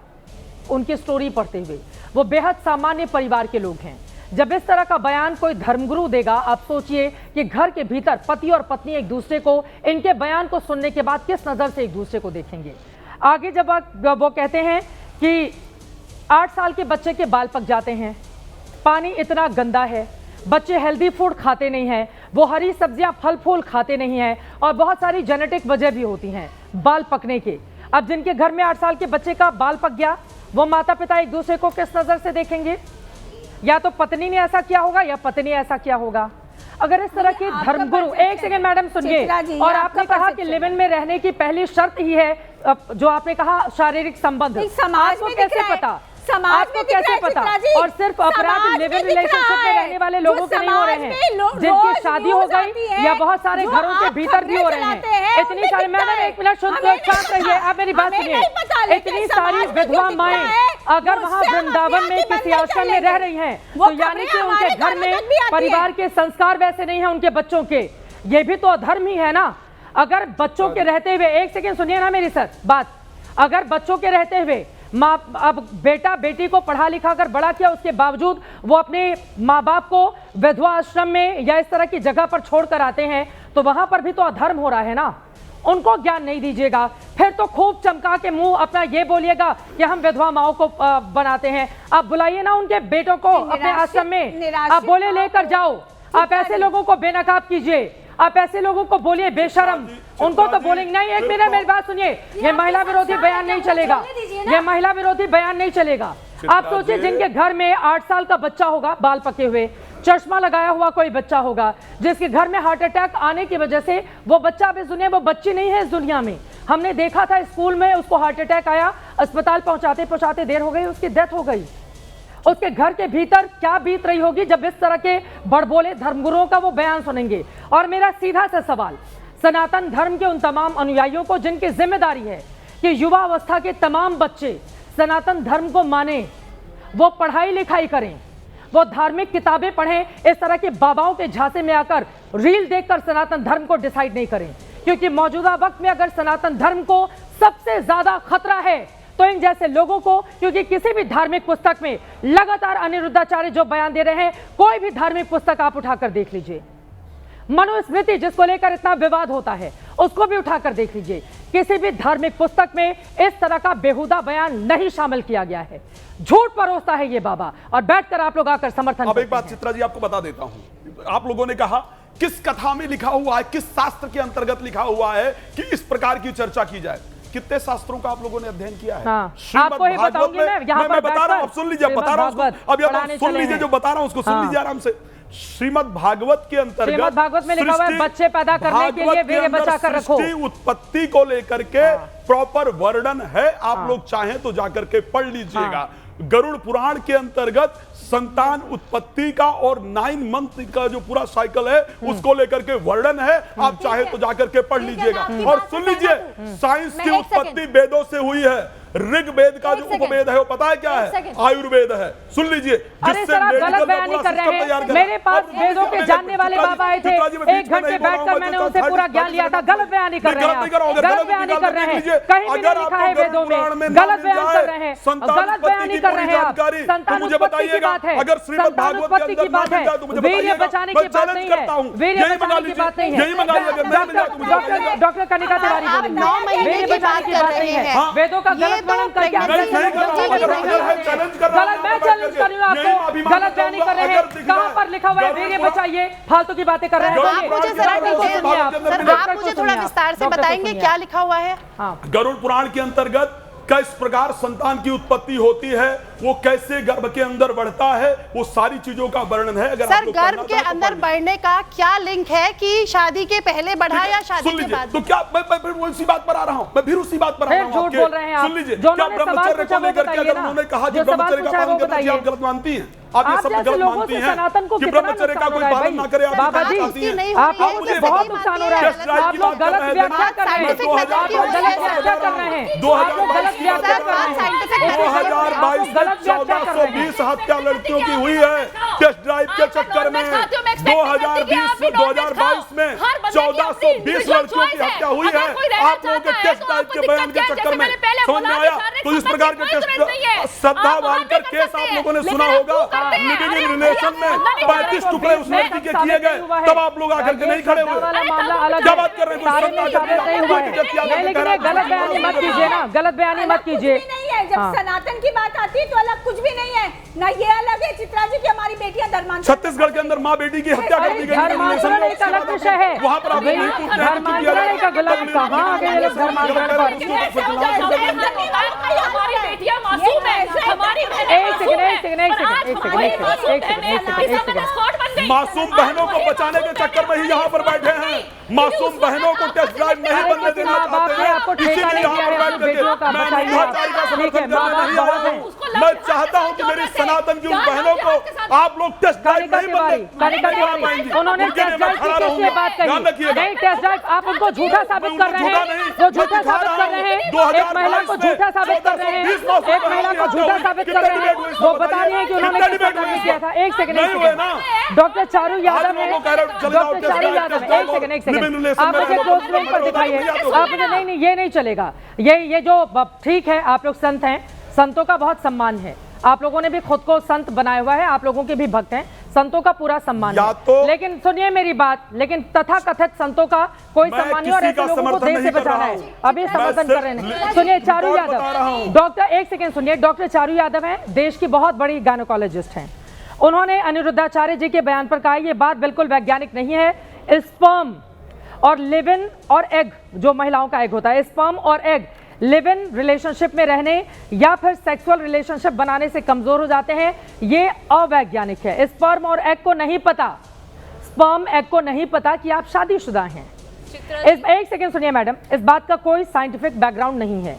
उनकी स्टोरी पढ़ते हुए। वो बेहद सामान्य परिवार के लोग हैं। जब इस तरह का बयान कोई धर्मगुरु देगा, आप सोचिए कि घर के भीतर पति और पत्नी एक दूसरे को, इनके बयान को सुनने के बाद किस नज़र से एक दूसरे को देखेंगे। आगे जब वो कहते हैं कि 8 साल के बच्चे के बाल पक जाते हैं, पानी इतना गंदा है, बच्चे हेल्दी फूड खाते नहीं हैं, वो हरी सब्जियां फल फूल खाते नहीं हैं, और बहुत सारी जेनेटिक वजह भी होती हैं बाल पकने के। अब जिनके घर में 8 साल के बच्चे का बाल पक गया, वो माता पिता एक दूसरे को किस नज़र से देखेंगे? या तो पत्नी ने ऐसा किया होगा या पति ने ऐसा किया होगा। अगर इस तरह के धर्मगुरु, एक सेकंड मैडम सुनिए, और आपने कहा कि लिव इन में रहने की पहली शर्त ही है, जो आपने कहा शारीरिक संबंध, आपको कैसे पता? आपको कैसे पता? और सिर्फ अपराध लिव इन रिलेशनशिप में रहने वाले लोगों के नहीं हो रहे हैं, जिनकी शादी हो गई या बहुत सारे घरों के भीतर भी हो रहे हैं। इतनी सारी, मैडम एक मिनट शांत रहिए, आप मेरी बात सुनिए। इतनी सारी विधवा माएं अगर वहाँ वृंदावन में किसी आश्रम में रह रही हैं, तो यानी कि उनके घर में परिवार के संस्कार वैसे नहीं है उनके बच्चों के, ये भी तो अधर्म ही है ना। अगर बच्चों के रहते हुए, एक सेकेंड सुनिए ना मेरी सर बात, अगर बच्चों के रहते हुए माँ, अब बेटा बेटी को पढ़ा लिखा कर बड़ा किया, उसके बावजूद वो अपने माँ बाप को विधवा आश्रम में या इस तरह की जगह पर छोड़ कर आते हैं, तो वहां पर भी तो अधर्म हो रहा है ना। उनको ज्ञान नहीं दीजिएगा, फिर तो खूब चमका के मुंह अपना ये बोलिएगा कि हम विधवा माओं को बनाते हैं। आप बुलाइए ना उनके बेटों को अपने आश्रम में, आप बोले लेकर जाओ। आप ऐसे लोगों को बेनकाब कीजिए, आप ऐसे लोगों को बोलिए बेशरम, उनको तो बोलेंगे नहीं। एक मिनट मेरी बात सुनिए, ये महिला विरोधी बयान नहीं चलेगा, ये महिला विरोधी बयान नहीं चलेगा। आप सोचिए जिनके घर में 8 साल का बच्चा होगा, बाल पके हुए, चश्मा लगाया हुआ कोई बच्चा होगा, जिसके घर में हार्ट अटैक आने की वजह से वो बच्चा अब इस दुनिया, वो बच्ची नहीं है इस दुनिया में। हमने देखा था स्कूल में, उसको हार्ट अटैक आया, अस्पताल पहुंचाते देर हो गई, उसकी डेथ हो गई। उसके घर के भीतर क्या बीत रही होगी जब इस तरह के बड़बोले धर्मगुरुओं का वो बयान सुनेंगे। और मेरा सीधा सा सवाल सनातन धर्म के उन तमाम अनुयायियों को, जिनकी जिम्मेदारी है कि युवा अवस्था के तमाम बच्चे सनातन धर्म को माने, वो पढ़ाई लिखाई करें, वो धार्मिक किताबें पढ़ें, इस तरह के बाबाओं के झांसे में आकर रील देखकर सनातन धर्म को डिसाइड नहीं करें। क्योंकि मौजूदा वक्त में अगर सनातन धर्म को सबसे ज्यादा खतरा है तो इन जैसे लोगों को, क्योंकि किसी भी धार्मिक पुस्तक में लगातार अनिरुद्धाचार्य जो बयान दे रहे हैं, कोई भी धार्मिक पुस्तक आप उठाकर देख लीजिए, मनुस्मृति जिसको लेकर इतना विवाद होता है उसको भी उठाकर देख लीजिए, किसी भी धार्मिक पुस्तक में इस तरह का बेहुदा बयान नहीं शामिल किया गया है। झूठ परोसता है ये बाबा, और बैठकर आप लोग आकर समर्थन। अब एक बात चित्रा जी आपको बता देता हूं, आप लोगों ने कहा किस कथा में लिखा हुआ है, किस शास्त्र के अंतर्गत लिखा हुआ है कि इस प्रकार की चर्चा की जाए। कितने शास्त्रों का आप लोगों ने अध्ययन किया है? हाँ, आपको ही बताऊंगी मैं बता रहा हूं, अब सुन लीजिए, बता रहा हूं, अब या सुन लीजिए, जो बता रहा हूं उसको सुन लीजिए आराम से। श्रीमद् भागवत के अंतर्गत, श्रीमद् भागवत में लिखा हुआ है बच्चे पैदा करने के लिए वीर्य बचा कर रखो। सृष्टि उत्पत्ति को लेकर के प्रॉपर वर्णन है, आप लोग चाहें तो जाकर के पढ़ लीजिएगा। गरुड़ पुराण के अंतर्गत संतान उत्पत्ति का और 9 मंथ का जो पूरा साइकिल है उसको लेकर के वर्णन है, आप चाहे तो जाकर के पढ़ लीजिएगा। और सुन लीजिए, साइंस की उत्पत्ति वेदों से हुई है। ऋग्वेद का जो उपवेद है वो पता है क्या है? आयुर्वेद है। सुन लीजिए, जिससे गलत बयानी कर रहे हैं। मेरे पास वेदों के जानने वाले बाबा आए थे, 1 घंटे बैठकर मैंने उनसे पूरा ज्ञान लिया था। गलत बयानी कर रहे हैं, गलत बयानी कर रहे हैं, कहीं भी नहीं लिखा है वेदों में, गलत बयान कर रहे हैं, गलत बयानी कर रहे हैं। संतान उत्पत्ति की बात है, संतान उत्पत्ति की बात है, वीर्य बचाने की बात नहीं है, वीर्य बचाने की बात नहीं है। डॉक्टर कनिका तिवारी बोलिए, वीर्य बचाने की बात नहीं है, वेदों का गलत वर्णन करके चैलेंज मैं चैलेंज कर रही हूँ आपको, गलत बयानी कर रहे हैं। कहाँ पर लिखा हुआ है वीर्य बचाइए? फालतू की बातें कर रहे हैं। आप मुझे थोड़ा विस्तार से बताएंगे क्या लिखा हुआ है? गरुड़ पुराण के अंतर्गत किस प्रकार संतान की उत्पत्ति होती है, वो कैसे गर्भ के अंदर बढ़ता है, वो सारी चीजों का वर्णन है। अगर सर गर्भ के अंदर बढ़ने का क्या लिंक है कि शादी के पहले बढ़ा या शादी के बाद? तो क्या मैं फिर उसी बात पर आ रहा हूं, मैं फिर उसी बात पर आ रहा हूं। झूठ बोल रहे हैं आप। सुन लीजिए, क्या ब्रह्मचर्य को लेकर के अगर उन्होंने कहा कि ब्रह्मचर्य का पालन करना चाहिए, आप गलत मानती हैं? आप ये आप सब जैसे गलत लोगों मानती से हैं सनातन को कि कितना ब्रह्मचर्य का नुकसान कोई हो रहा है पालन ना करे? भाई? बाबा जी, आप लोगों से बहुत नुकसान हो रहा है। आप लोग गलत व्याख्या कर रहे हैं। आप लोग गलत व्याख्या कर रहे हैं। आप लोग गलत व्याख्या कर रहे हैं। 2022 में 1420 हत्या लड़कियों की हुई है टेस्ट ड्राइव के चक्कर में। 2022 में 1420 लड़कियों की हत्या हुई है आप लोगों के टेस्ट ड्राइव के बयान के चक्कर में। समझ में आया? तो इस प्रकार के टेस्ट श्रद्धा वानकर केस आप लोगों ने सुना होगा। लिविंग इन रिलेशन में 35 टुकड़े उस लड़की के किए गए, तब आप लोग आकर के नहीं खड़े हुए। क्या बात कर रहे हैं? गलत बयानी मत कीजिए ना, गलत बयानी मत कीजिए। नहीं है, जब सनातन की बात आती है तो अलग कुछ भी नहीं है ना, ये अलग है चित्रा जी की हमारी बेटियां धर्मांतरण। छत्तीसगढ़ के अंदर माँ बेटी की हत्या कर दी गई। धर्मांतरण एक अलग विषय है। वहाँ पर आप धर्मांतरण एक गलत कहाँ आ गए लोग धर्मांतरण पर? हमारी बेटियां मासूम है, हमारी मासूम बहनों को बचाने के चक्कर में ही यहाँ पर बैठे हैं। मासूम बहनों को टेस्ट ड्राइव नहीं बनने देना चाहते हैं, इसीलिए यहाँ पर बैठ करके मैं अंधाचारी का समर्थन करने नहीं आया हूँ। मैं चाहता हूँ कि मेरी सनातन की उन बहनों को आप लोग टेस्ट ड्राइव नहीं बनने। उन्होंने टेस्ट ड्राइव की कैसे बात कही? नहीं, टेस्ट ड्राइव आप उनको झूठा साबित कर रहे हैं। वो झूठा साबित कर रहे हैं। एक महिला को झूठा साबित कर रहे हैं। एक महिला को झूठा साबित कर रहे हैं। वो बता रही है कि उन्होंने किया था। एक सेकंड, डॉक्टर चारू यादव है। डॉक्टर चारू यादव है। एक सेकंड, आप मुझे क्लोज फ्रेम पर दिखाइए। आप मुझे नहीं, ये नहीं चलेगा। ये जो ठीक है, आप लोग संत हैं, संतों का बहुत सम्मान है। आप लोगों ने भी खुद को संत बनाया हुआ है, आप लोगों के भी भक्त हैं, संतों का पूरा सम्मान है। लेकिन सुनिए मेरी बात, लेकिन तथाकथित संतों का कोई सम्मान नहीं और ऐसे लोगों को देश से बचाना है। अभी समर्थन कर रहे हैं। सुनिए चारू यादव, डॉक्टर, एक सेकंड सुनिए, डॉक्टर चारू यादव हैं, देश की बहुत बड़ी गायनोकोलॉजिस्ट हैं। उन्होंने अनिरुद्धाचार्य जी के बयान पर कहा ये बात बिल्कुल वैज्ञानिक नहीं है। स्पर्म और लिव इन और एग, जो महिलाओं का एग होता है, स्पर्म और एग लिव इन रिलेशनशिप में रहने या फिर सेक्सुअल रिलेशनशिप बनाने से कमजोर हो जाते हैं, ये अवैज्ञानिक है। स्पर्म और एग को नहीं पता, स्पर्म एग को नहीं पता कि आप शादीशुदा हैं। एक सेकंड सुनिए मैडम, इस बात का कोई साइंटिफिक बैकग्राउंड नहीं है।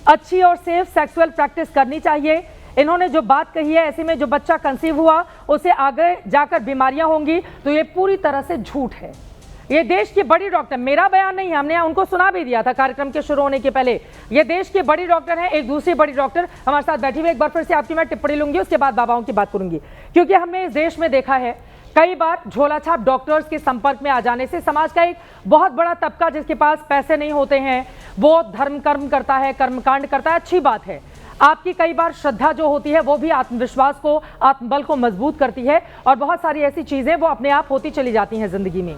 अच्छी और सेफ सेक्सुअल प्रैक्टिस करनी चाहिए। इन्होंने जो बात कही है, ऐसे में जो बच्चा कंसीव हुआ उसे आगे जाकर बीमारियां होंगी, तो ये पूरी तरह से झूठ है। ये देश की बड़ी डॉक्टर, मेरा बयान नहीं, हमने उनको सुना भी दिया था कार्यक्रम के शुरू होने के पहले। ये देश की बड़ी डॉक्टर है। एक दूसरी बड़ी डॉक्टर हमारे साथ बैठी हुई, एक बार फिर से आपकी मैं टिप्पणी लूंगी, उसके बाद बाबाओं की बात करूंगी, क्योंकि हमने इस देश में देखा है कई बार झोलाछाप डॉक्टर्स के संपर्क में आ जाने से समाज का एक बहुत बड़ा तबका जिसके पास पैसे नहीं होते हैं, वो धर्म कर्म करता है, कर्मकांड करता है। अच्छी बात है, आपकी कई बार श्रद्धा जो होती है वो भी आत्मविश्वास को, आत्मबल को मजबूत करती है और बहुत सारी ऐसी चीजें वो अपने आप होती चली जाती हैं जिंदगी में।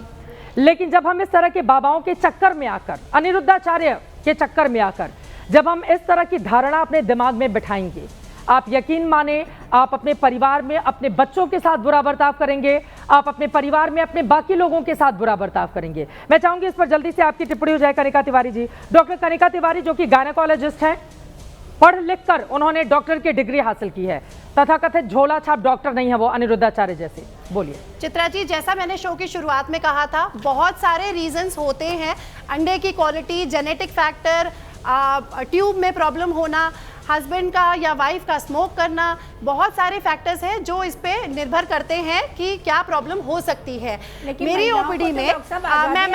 लेकिन जब हम इस तरह के बाबाओं के चक्कर में आकर, अनिरुद्धाचार्य के चक्कर में आकर जब हम इस तरह की धारणा अपने दिमाग में बिठाएंगे, आप यकीन माने आप अपने परिवार में अपने बच्चों के साथ बुरा बर्ताव करेंगे, आप अपने परिवार में अपने बाकी लोगों के साथ बुरा बर्ताव करेंगे। मैं चाहूंगी इस पर जल्दी से आपकी टिप्पणी हो जाए कनिका तिवारी जी। डॉक्टर कनिका तिवारी जो कि गायनेकोलॉजिस्ट हैं, पढ़ लिख कर उन्होंने डॉक्टर की डिग्री हासिल की है, तथाकथित झोला छाप डॉक्टर नहीं है वो अनिरुद्धाचार्य जैसे। बोलिए चित्रा जी, जैसा मैंने शो की शुरुआत में कहा था, बहुत सारे रीजंस होते हैं। अंडे की क्वालिटी, जेनेटिक फैक्टर, ट्यूब में प्रॉब्लम होना, हस्बैंड का या वाइफ का स्मोक करना, बहुत सारे फैक्टर्स हैं जो इस पे निर्भर करते हैं कि क्या प्रॉब्लम हो सकती है। मेरी ओपीडी में मैं बस अपना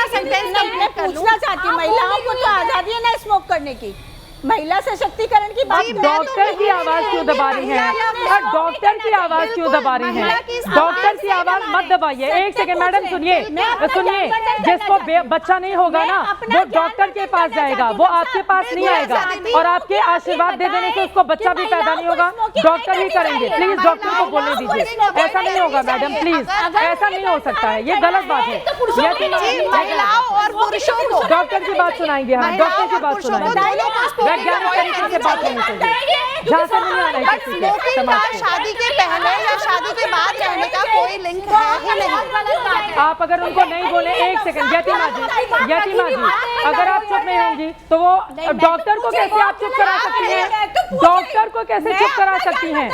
सेंटेंस कंप्लीट कर लूं। पूछना चाहती हूं, महिलाओं को तो आजादी है ना स्मोक करने की, महिला सशक्तिकरण की बात। डॉक्टर की आवाज क्यों दबा रही हैं? डॉक्टर की आवाज क्यों दबा रही हैं? डॉक्टर की आवाज मत दबाइए। एक सेकंड मैडम, सुनिए सुनिए, जिसको बच्चा नहीं होगा ना वो डॉक्टर के पास जाएगा, वो आपके पास नहीं आएगा, और आपके आशीर्वाद दे देने से उसको बच्चा भी पैदा नहीं होगा, डॉक्टर ही करेंगे। प्लीज डॉक्टर को बोलने दीजिए, ऐसा नहीं होगा मैडम, प्लीज ऐसा नहीं हो सकता है, ये गलत बात है। डॉक्टर की बात सुनाएंगे हम, डॉक्टर की बात सुनाएंगे, वैज्ञानिक तरीके से बात होनी चाहिए। जहाँ से नहीं आ रही शादी के पहले या शादी के बाद रहने का कोई लिंक है ही नहीं। आप अगर उनको नहीं बोले, एक सेकंड यतिमा जी, अगर आप चुप नहीं होंगी तो वो डॉक्टर को कैसे आप चुप करा सकती हैं? डॉक्टर को कैसे चुप करा सकती हैं?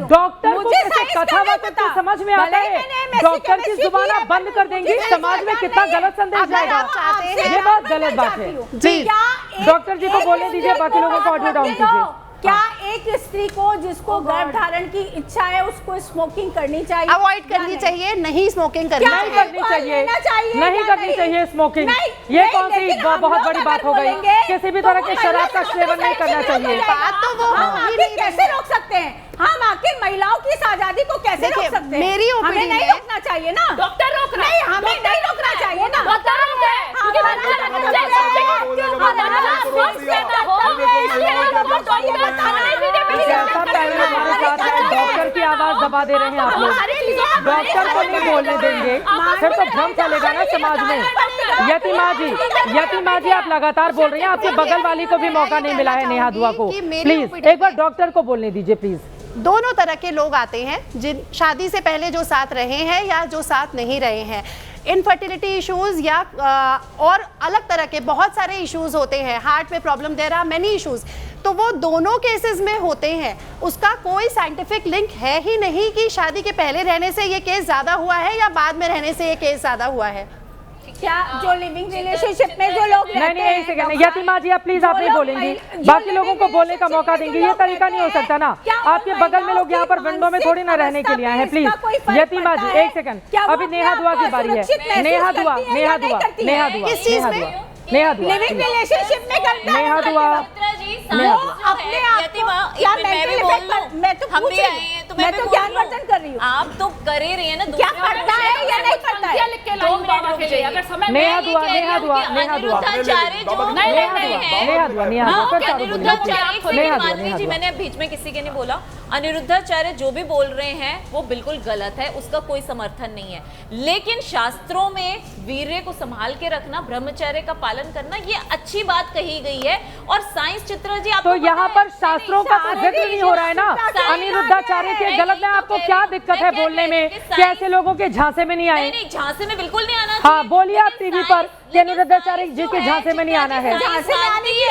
डॉक्टर को कैसे कथावाचक को समझ में आता है? डॉक्टर की जुबान आप बंद कर देंगी, समाज में कितना गलत संदेश जाएगा। ये बहुत गलत बात है। प्लीज डॉक्टर जी को बोलने दीजिए, बाकी लोगों को ऑडियो डाउन कीजिए। क्या एक स्त्री को जिसको गर्भ धारण की इच्छा है उसको स्मोकिंग करनी चाहिए, अवॉइड करनी चाहिए, नहीं स्मोकिंग करनी नहीं करनी चाहिए, नहीं करनी चाहिए स्मोकिंग। ये कौन सी बहुत बड़ी बात हो गई? किसी भी तरह के शराब का सेवन नहीं करना चाहिए। बात तो वो हम आखिर कैसे रोक सकते हैं? हम आखिर महिलाओं की इस आजादी को कैसे रोक सकते हैं? मेरी हमें ओपिनियन नहीं है, रोकना चाहिए ना, डॉक्टर रोक रहा है, नहीं हमें नहीं रोकना चाहिए ना। डॉक्टर रोक रहा है, क्योंकि बच्चा डॉक्टर की आवाज दबा दे रहे हैं आप लोग, डॉक्टर को नहीं बोलने देंगे, फिर तो भ्रम फैलेगा ना समाज में। यतीमा जी आप लगातार बोल रही हैं, आपके बगल वाली को भी मौका नहीं मिला है, नेहा दुआ को। प्लीज एक बार डॉक्टर को बोलने दीजिए प्लीज। दोनों तरह के लोग आते हैं, जिन शादी से पहले जो साथ रहे हैं या जो साथ नहीं रहे हैं, इनफर्टिलिटी इश्यूज या और अलग तरह के बहुत सारे इश्यूज होते हैं, हार्ट में problem, there are many issues, तो वो दोनों केसेस में होते हैं। उसका कोई साइंटिफिक लिंक है ही नहीं कि शादी के पहले रहने से ये केस ज्यादा हुआ है या बाद में रहने से ये केस ज्यादा हुआ है। क्या जो लिविंग रिलेशनशिप में जो लोग रहते हैं, नहीं, यतीमा जी आप प्लीज आप नहीं बोलेंगी, बाकी लोगों को बोलने का मौका देंगे, ये तरीका नहीं हो सकता ना। आपके बगल में लोग यहाँ पर विंडो में थोड़ी ना रहने के लिए आए हैं। प्लीज यतीमा जी एक सेकंड, अभी नेहा दुआ की बारी है। नेहा दुआ लिविंग रिलेशनशिप में करते हैं, नेहा दुआ अपने आप को क्या मेंटल इफेक्ट, मैं तो पूछ रही हूँ, मैं तो ज्ञानवर्धन कर रही हूँ। आप तो कर ही रही है ना, क्या करता है या नहीं करता है? नेहा दुआ मानवी जी, मैंने बीच में किसी के नहीं बोला, अनिरुद्धाचार्य जो भी बोल रहे हैं वो बिल्कुल गलत है, उसका कोई समर्थन नहीं है। लेकिन शास्त्रों में वीर्य को संभाल के रखना, ब्रह्मचर्य का पालन करना, ये अच्छी बात कही गई है। और साइंस चित्रा जी तो यहाँ पर शास्त्रों का तो जिक्र नहीं हो रहा है ना, अनिरुद्धाचार्य के गलत में आपको क्या दिक्कत है बोलने में कि ऐसे लोगों के झांसे में नहीं आए? नहीं, झांसे में बिल्कुल नहीं आना। हाँ बोलिए आप टीवी पर कि अनिरुद्धाचार्य जी के झांसे में नहीं आना है। आप बताइए,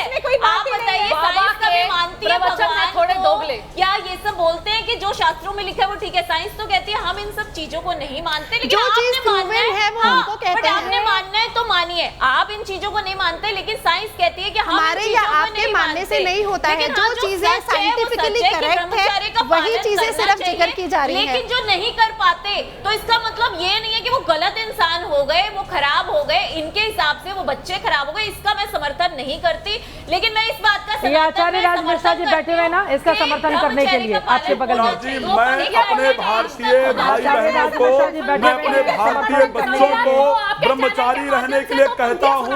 साइंस का भी मानती है, भगवान थोड़े दोगले या ये सब बोलते हैं कि जो शास्त्रों में लिखा है वो ठीक है। साइंस तो कहती है हम इन सब चीजों को नहीं मानते, लेकिन जो चीज आपने मानना है वो उनको कहते हैं। आपने मानना है तो मानिए, आप इन चीजों को नहीं मानते, लेकिन साइंस कहती है कि हमारे या आपके मानने से नहीं होता है। जो चीजें साइंटिफिकली करेक्ट है वही चीजें सिर्फ जिक्र की जा रही है। लेकिन जो नहीं कर पाते तो इसका मतलब ये नहीं है कि वो गलत इंसान हो गए, वो खराब हो गए, इनके हिसाब से वो बच्चे खराब हो गए, इसका मैं समर्थन नहीं करती। लेकिन मैं इस बात का ये आचार्य राज मिश्रा जी बैठे हुए ना, इसका समर्थन करने के लिए आपके बगल में जी, मैं अपने भारतीय भाई बहनों को, मैं अपने भारतीय बच्चों को ब्रह्मचारी रहने के लिए कहता हूँ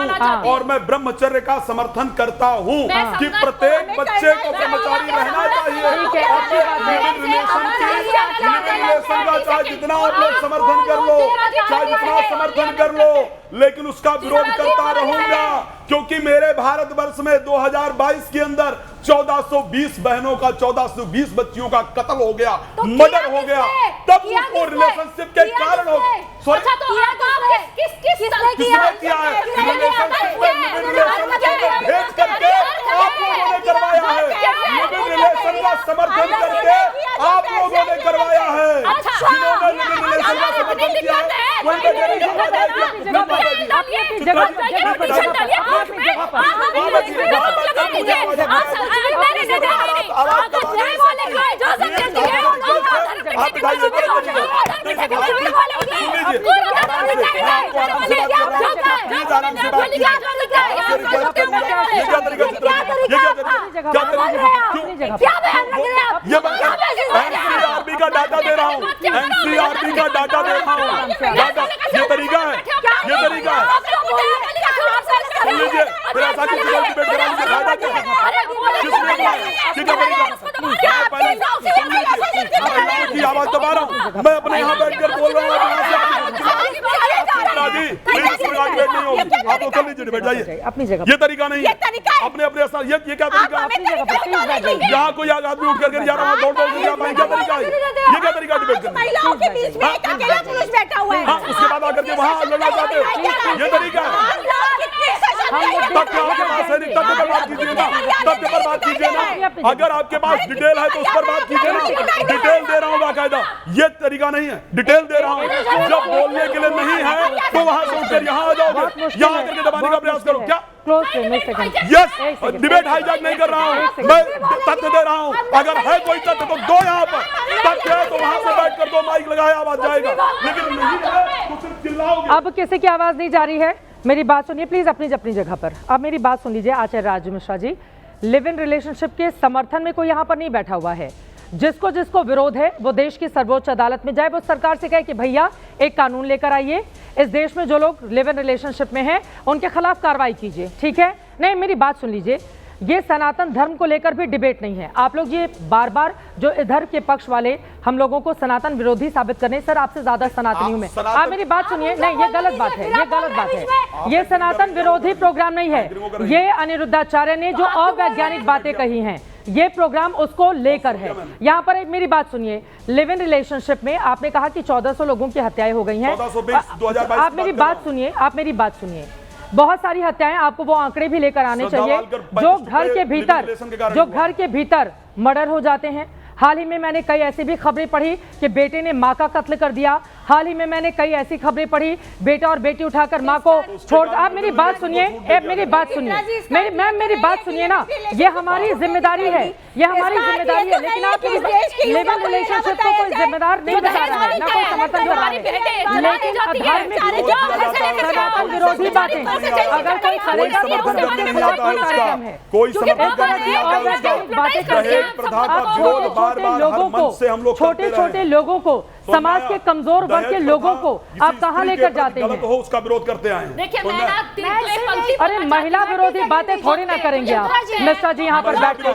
और मैं ब्रह्मचर्य का समर्थन करता हूँ कि प्रत्येक बच्चे को ब्रह्मचारी रहना चाहिए। लिविंग रिलेशन का चाहे जितना आप लोग समर्थन कर लो, चाहे जितना समर्थन कर लो, लेकिन उसका विरोध करता रहूंगा, क्योंकि मेरे भारतवर्ष में 2022 के अंदर 1420 बहनों का, 1420 बच्चियों का कत्ल हो गया, मर्डर हो गया, तब उनको रिलेशनशिप के कारण हो। किसने किया है? रिलेशनशिप में भेज करके आप लोगों ने करवाया है, लिविंग रिलेशन का समर्थन करके आप लोगों ने करवाया है। जिन्होंने लिविंग रिलेशन का समर्थन किया है वही एनसीआरबी का डाटा दे रहा हूँ, एनसीआरबी का डाटा दे रहा हूँ। ये तरीका है, ये तरीका है। सुन लीजिए, फिर ऐसा किसी को डिबेट करा लीजिए, फायदा क्या है? किसने किया? ठीक है, पहले सुन लीजिए, की आवाज दबा रहा हूँ, मैं अपने यहाँ बैठकर बोल रहा हूँ। डिबेट नहीं होगी, आप लोग कर लीजिए डिबेट, जाइए अपनी जगह। ये तरीका नहीं है, अपने अपने ये क्या तरीका है? यहाँ कोई आदमी उठ करके जा रहा है, दौड़ दौड़ के क्या तरीका है? ये क्या तरीका डिबेट करने? महिलाओं के बीच में एक अकेला पुरुष बैठा हुआ है, हाँ, उसके बाद आकर के वहाँ लड़ना चाहते हैं, ये तरीका है। तथ्य आपके पास है, तथ्य पर बात कीजिए ना, तथ्य पर बात कीजिए ना। अगर आपके पास डिटेल है तो उस पर बात कीजिए ना। डिटेल दे रहा हूँ बाकायदा, ये तरीका नहीं है, डिटेल दे रहा हूँ। जब बोलने के लिए नहीं है तो वहां से उठकर यहाँ आ जाओगे, यहाँ आकर के दबाने का प्रयास करो। क्या close second. Yes, debate hijack नहीं कर रहा हूं, मैं तथ्य दे रहा हूं। अगर है कोई तथ्य तो दो, यहाँ पर तथ्य है तो वहां से बैठ कर दो, माइक लगाया आवाज जाएगा, लेकिन नहीं है तो सिर्फ चिल्लाओगे। अब किसी की आवाज नहीं जा रही है, मेरी बात सुनिए प्लीज अपनी अपनी जगह पर। अब मेरी बात सुन लीजिए आचार्य Raju Mishra ji, live in relationship के समर्थन में कोई यहाँ पर नहीं बैठा हुआ है। जिसको जिसको विरोध है वो देश की सर्वोच्च अदालत में जाए, वो सरकार से कहे कि भैया एक कानून लेकर आइए, इस देश में जो लोग लिव इन रिलेशनशिप में हैं उनके खिलाफ कार्रवाई कीजिए, ठीक है। नहीं, मेरी बात सुन लीजिए, ये सनातन धर्म को लेकर भी डिबेट नहीं है। आप लोग ये बार बार जो इधर के पक्ष वाले हम लोगों को सनातन विरोधी साबित करने, सर आपसे ज्यादा सनातनी हूं मैं, आप मेरी बात सुनिए। नहीं, ये गलत बात है, ये गलत बात है। ये सनातन विरोधी प्रोग्राम नहीं है, ये अनिरुद्धाचार्य ने जो अवैज्ञानिक बातें कही हैं ये प्रोग्राम उसको लेकर है। यहाँ पर एक मेरी बात सुनिए, लिव इन रिलेशनशिप में आपने कहा कि 1400 लोगों की हत्याएं हो गई हैं। आप मेरी बात सुनिए, आप मेरी बात सुनिए, बहुत सारी हत्याएं, आपको वो आंकड़े भी लेकर आने चाहिए। जो घर के भीतर मर्डर हो जाते हैं। हाल ही में मैंने कई ऐसी भी खबरें पढ़ी कि बेटे ने मां का कत्ल कर दिया। हाल ही में मैंने कई ऐसी खबरें पढ़ी बेटा और बेटी उठाकर मां को छोड़। आप मेरी बात सुनिए, मेरी बात सुनिए, मेरी बात सुनिए ना, ये हमारी जिम्मेदारी है, ये हमारी जिम्मेदारी है। लेकिन आप लिव इन रिलेशनशिप को कोई जिम्मेदार नहीं बता रहा है, ना कोई समर्थन कर रहा है, लेकिन धार्मिक सनातन विरोधी बातें अगर कोई करेगा तो उसके खिलाफ कोई कार्यक्रम है। कोई छोटे छोटे लोगों को, समाज के कमजोर वर्ग के लोगों को आप कहां लेकर जाते हैं? हो उसका विरोध करते आए हैं। देखिए मैं ना अरे महिला विरोधी बातें थोड़ी ना करेंगे आप मिश्रा जी यहाँ पर बैठकर।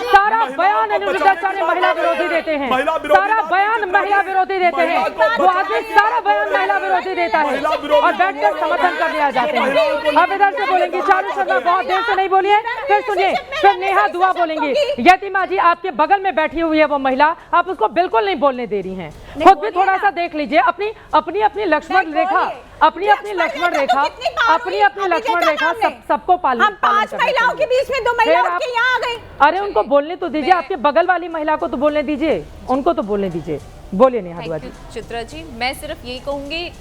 सारा बयान अनिरुद्धाचार्य महिला विरोधी देते हैं, सारा बयान महिला विरोधी देते हैं, वो आगे सारा बयान महिला विरोधी देता है और बैठकर समर्थन करने आ जाते हैं। अब इधर से बोलेंगी चारू शर्मा, बहुत देर से नहीं बोली है, फिर सुनिए, फिर नेहा दुआ बोलेंगी। यतिमा जी आपके बगल में बैठी हुई है वो महिला, आप उसको बिल्कुल नहीं बोलने दे रही हैं। खुद भी थोड़ा सा देख लीजिए अपनी लक्ष्मण रेखा, अपनी लक्ष्मण रेखा सबको पालन। हम 5 महिलाओं के बीच में 2 महिला उठ के यहाँ आ गई। अरे उनको बोलने तो दीजिए, आपके बगल वाली महिला को तो बोलने दीजिए, उनको तो बोलने दीजिए। बोलिए नेहा दुआ जी। चित्रा जी, मैं सिर्फ यही कहूंगी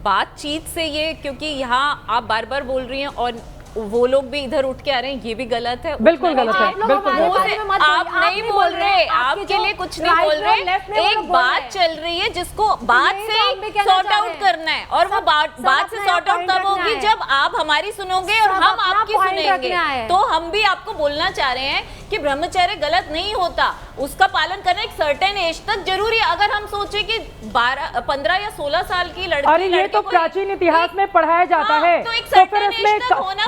बातचीत से ये, क्योंकि यहाँ आप बार बार बोल रही हैं और वो लोग भी इधर उठ के आ रहे हैं, ये भी गलत है, बिल्कुल गलत है, बिल्कुल आप नहीं बोल रहे, आपके लिए कुछ नहीं बोल रहे। एक बात चल रही है जिसको बात से सॉर्ट आउट करना है, और वो बात से सॉर्ट आउट तब होगी जब आप हमारी सुनोगे और हम आपकी सुनेंगे। तो हम भी आपको बोलना चाह रहे हैं कि ब्रह्मचर्य गलत नहीं होता, उसका पालन करना एक सर्टेन एज तक जरूरी है। अगर हम सोचे कि 15 या 16 साल की लड़की, अरे ये तो प्राचीन इतिहास में पढ़ाया जाता है, तो फिर इसमें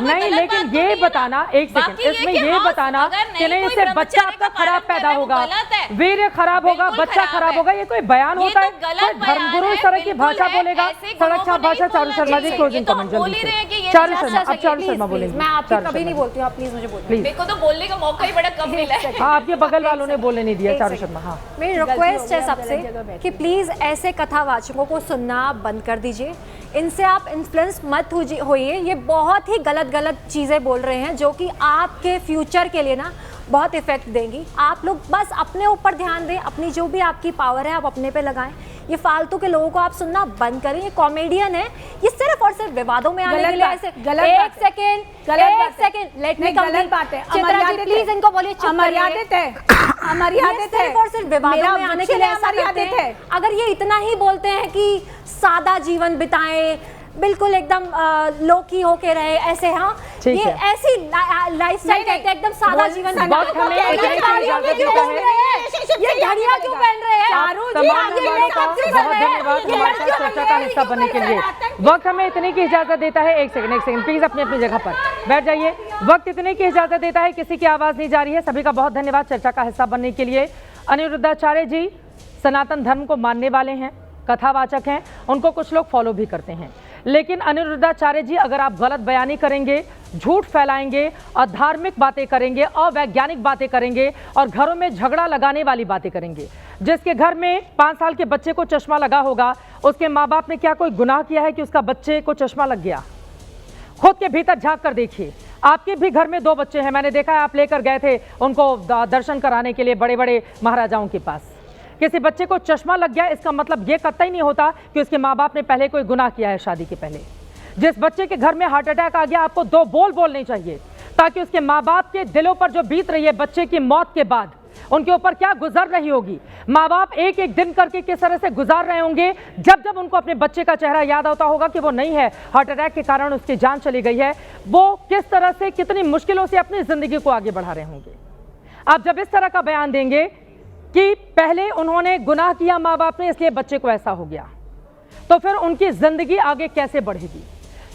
नहीं, लेकिन ये बताना, एक सेकंड, इसमें ये बताना कि नहीं इससे बच्चा आपका खराब पैदा होगा, वीर्य खराब होगा, बच्चा खराब होगा, ये कोई बयान होता है? कोई धर्मगुरु इस तरह की भाषा बोलेगा? सड़क भाषा। चारू शर्मा जी क्लोजिंग कमेंट जल्दी से। चारू शर्मा बोलेंगे। मैं आपसे कभी नहीं बोलती हूँ, आप प्लीज मुझे बोलिए। मेरे को तो बोलने का मौका ही बड़ा कम मिला है। हाँ, आपके बगल वालों ने बोलने नहीं दिया। चारू शर्मा, हाँ मेरी रिक्वेस्ट है सबसे कि प्लीज ऐसे कथावाचकों को सुनना बंद कर दीजिए, इनसे आप इन्फ्लुएंस मत होइए। ये बहुत ही गलत चीज़ें बोल रहे हैं जो कि आपके फ्यूचर के लिए ना बहुत इफेक्ट देंगी। आप लोग बस अपने ऊपर ध्यान दें, अपनी जो भी आपकी पावर है आप अपने पे लगाएं। ये फालतू के लोगों को आप सुनना बंद करें, ये कॉमेडियन है, ये सिर्फ और सिर्फ विवादों में आने के लिए ऐसे। एक सेकंड लेट मी गलत बात है। चित्रा जी प्लीज इनको बोलिए अमर्यादित है, अमर्यादित है, और सिर्फ विवादों में आने के लिए ऐसा करते हैं। अगर ये इतना ही बोलते हैं कि सादा जीवन बिताएं, बिल्कुल एकदम लोकी होके रहे ऐसे, हाँ ये ऐसी लाइफस्टाइल कहते हैं एकदम सादा जीवन। ये घड़ियां क्यों पहन रहे हैं? तमाम मेहमानों का बहुत धन्यवाद हमारे साथ चर्चा का हिस्सा बनने के लिए। वक्त हमें इतने की इजाजत देता है, एक सेकंड प्लीज अपनी जगह पर बैठ जाइए। वक्त इतने की इजाजत देता है, किसी की आवाज नहीं जा रही है। सभी का बहुत धन्यवाद चर्चा का हिस्सा बनने के लिए। अनिरुद्धाचार्य जी सनातन धर्म को मानने वाले हैं, कथावाचक हैं, उनको कुछ लोग फॉलो भी करते हैं, लेकिन अनिरुद्धाचार्य जी अगर आप गलत बयानी करेंगे, झूठ फैलाएंगे, अधार्मिक बातें करेंगे, अवैज्ञानिक बातें करेंगे और घरों में झगड़ा लगाने वाली बातें करेंगे, जिसके घर में 5 साल के बच्चे को चश्मा लगा होगा, उसके माँ बाप ने क्या कोई गुनाह किया है कि उसका बच्चे को चश्मा लग गया? खुद के भीतर झांक कर देखिए। आपके भी घर में 2 बच्चे हैं, मैंने देखा है आप लेकर गए थे उनको दर्शन कराने के लिए बड़े बड़े महाराजाओं के पास। किसी बच्चे को चश्मा लग गया, इसका मतलब ये कतई नहीं होता कि उसके माँ बाप ने पहले कोई गुनाह किया है शादी के पहले। जिस बच्चे के घर में हार्ट अटैक आ गया, आपको 2 बोल बोलने चाहिए ताकि उसके माँ बाप के दिलों पर जो बीत रही है बच्चे की मौत के बाद, उनके ऊपर क्या गुजर रही होगी। माँ बाप एक एक दिन करके किस तरह से गुजार रहे होंगे, जब जब उनको अपने बच्चे का चेहरा याद आता होगा कि वो नहीं है, हार्ट अटैक के कारण उसकी जान चली गई है, वो किस तरह से कितनी मुश्किलों से अपनी जिंदगी को आगे बढ़ा रहे होंगे। आप जब इस तरह का बयान देंगे कि पहले उन्होंने गुनाह किया माँ बाप ने इसलिए बच्चे को ऐसा हो गया, तो फिर उनकी जिंदगी आगे कैसे बढ़ेगी,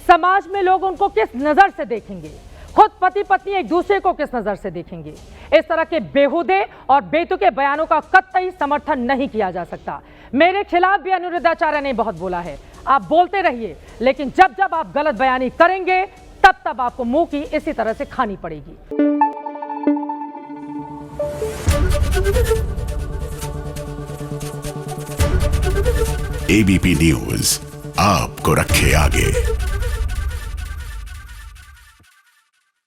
समाज में लोग उनको किस नजर से देखेंगे, खुद पति पत्नी एक दूसरे को किस नजर से देखेंगे। इस तरह के बेहुदे और बेतुके बयानों का कतई समर्थन नहीं किया जा सकता। मेरे खिलाफ भी अनिरुद्धाचार्य ने बहुत बोला है, आप बोलते रहिए, लेकिन जब जब आप गलत बयानी करेंगे तब तब आपको मुंह की इसी तरह से खानी पड़ेगी। एबीपी न्यूज आपको रखे आगे।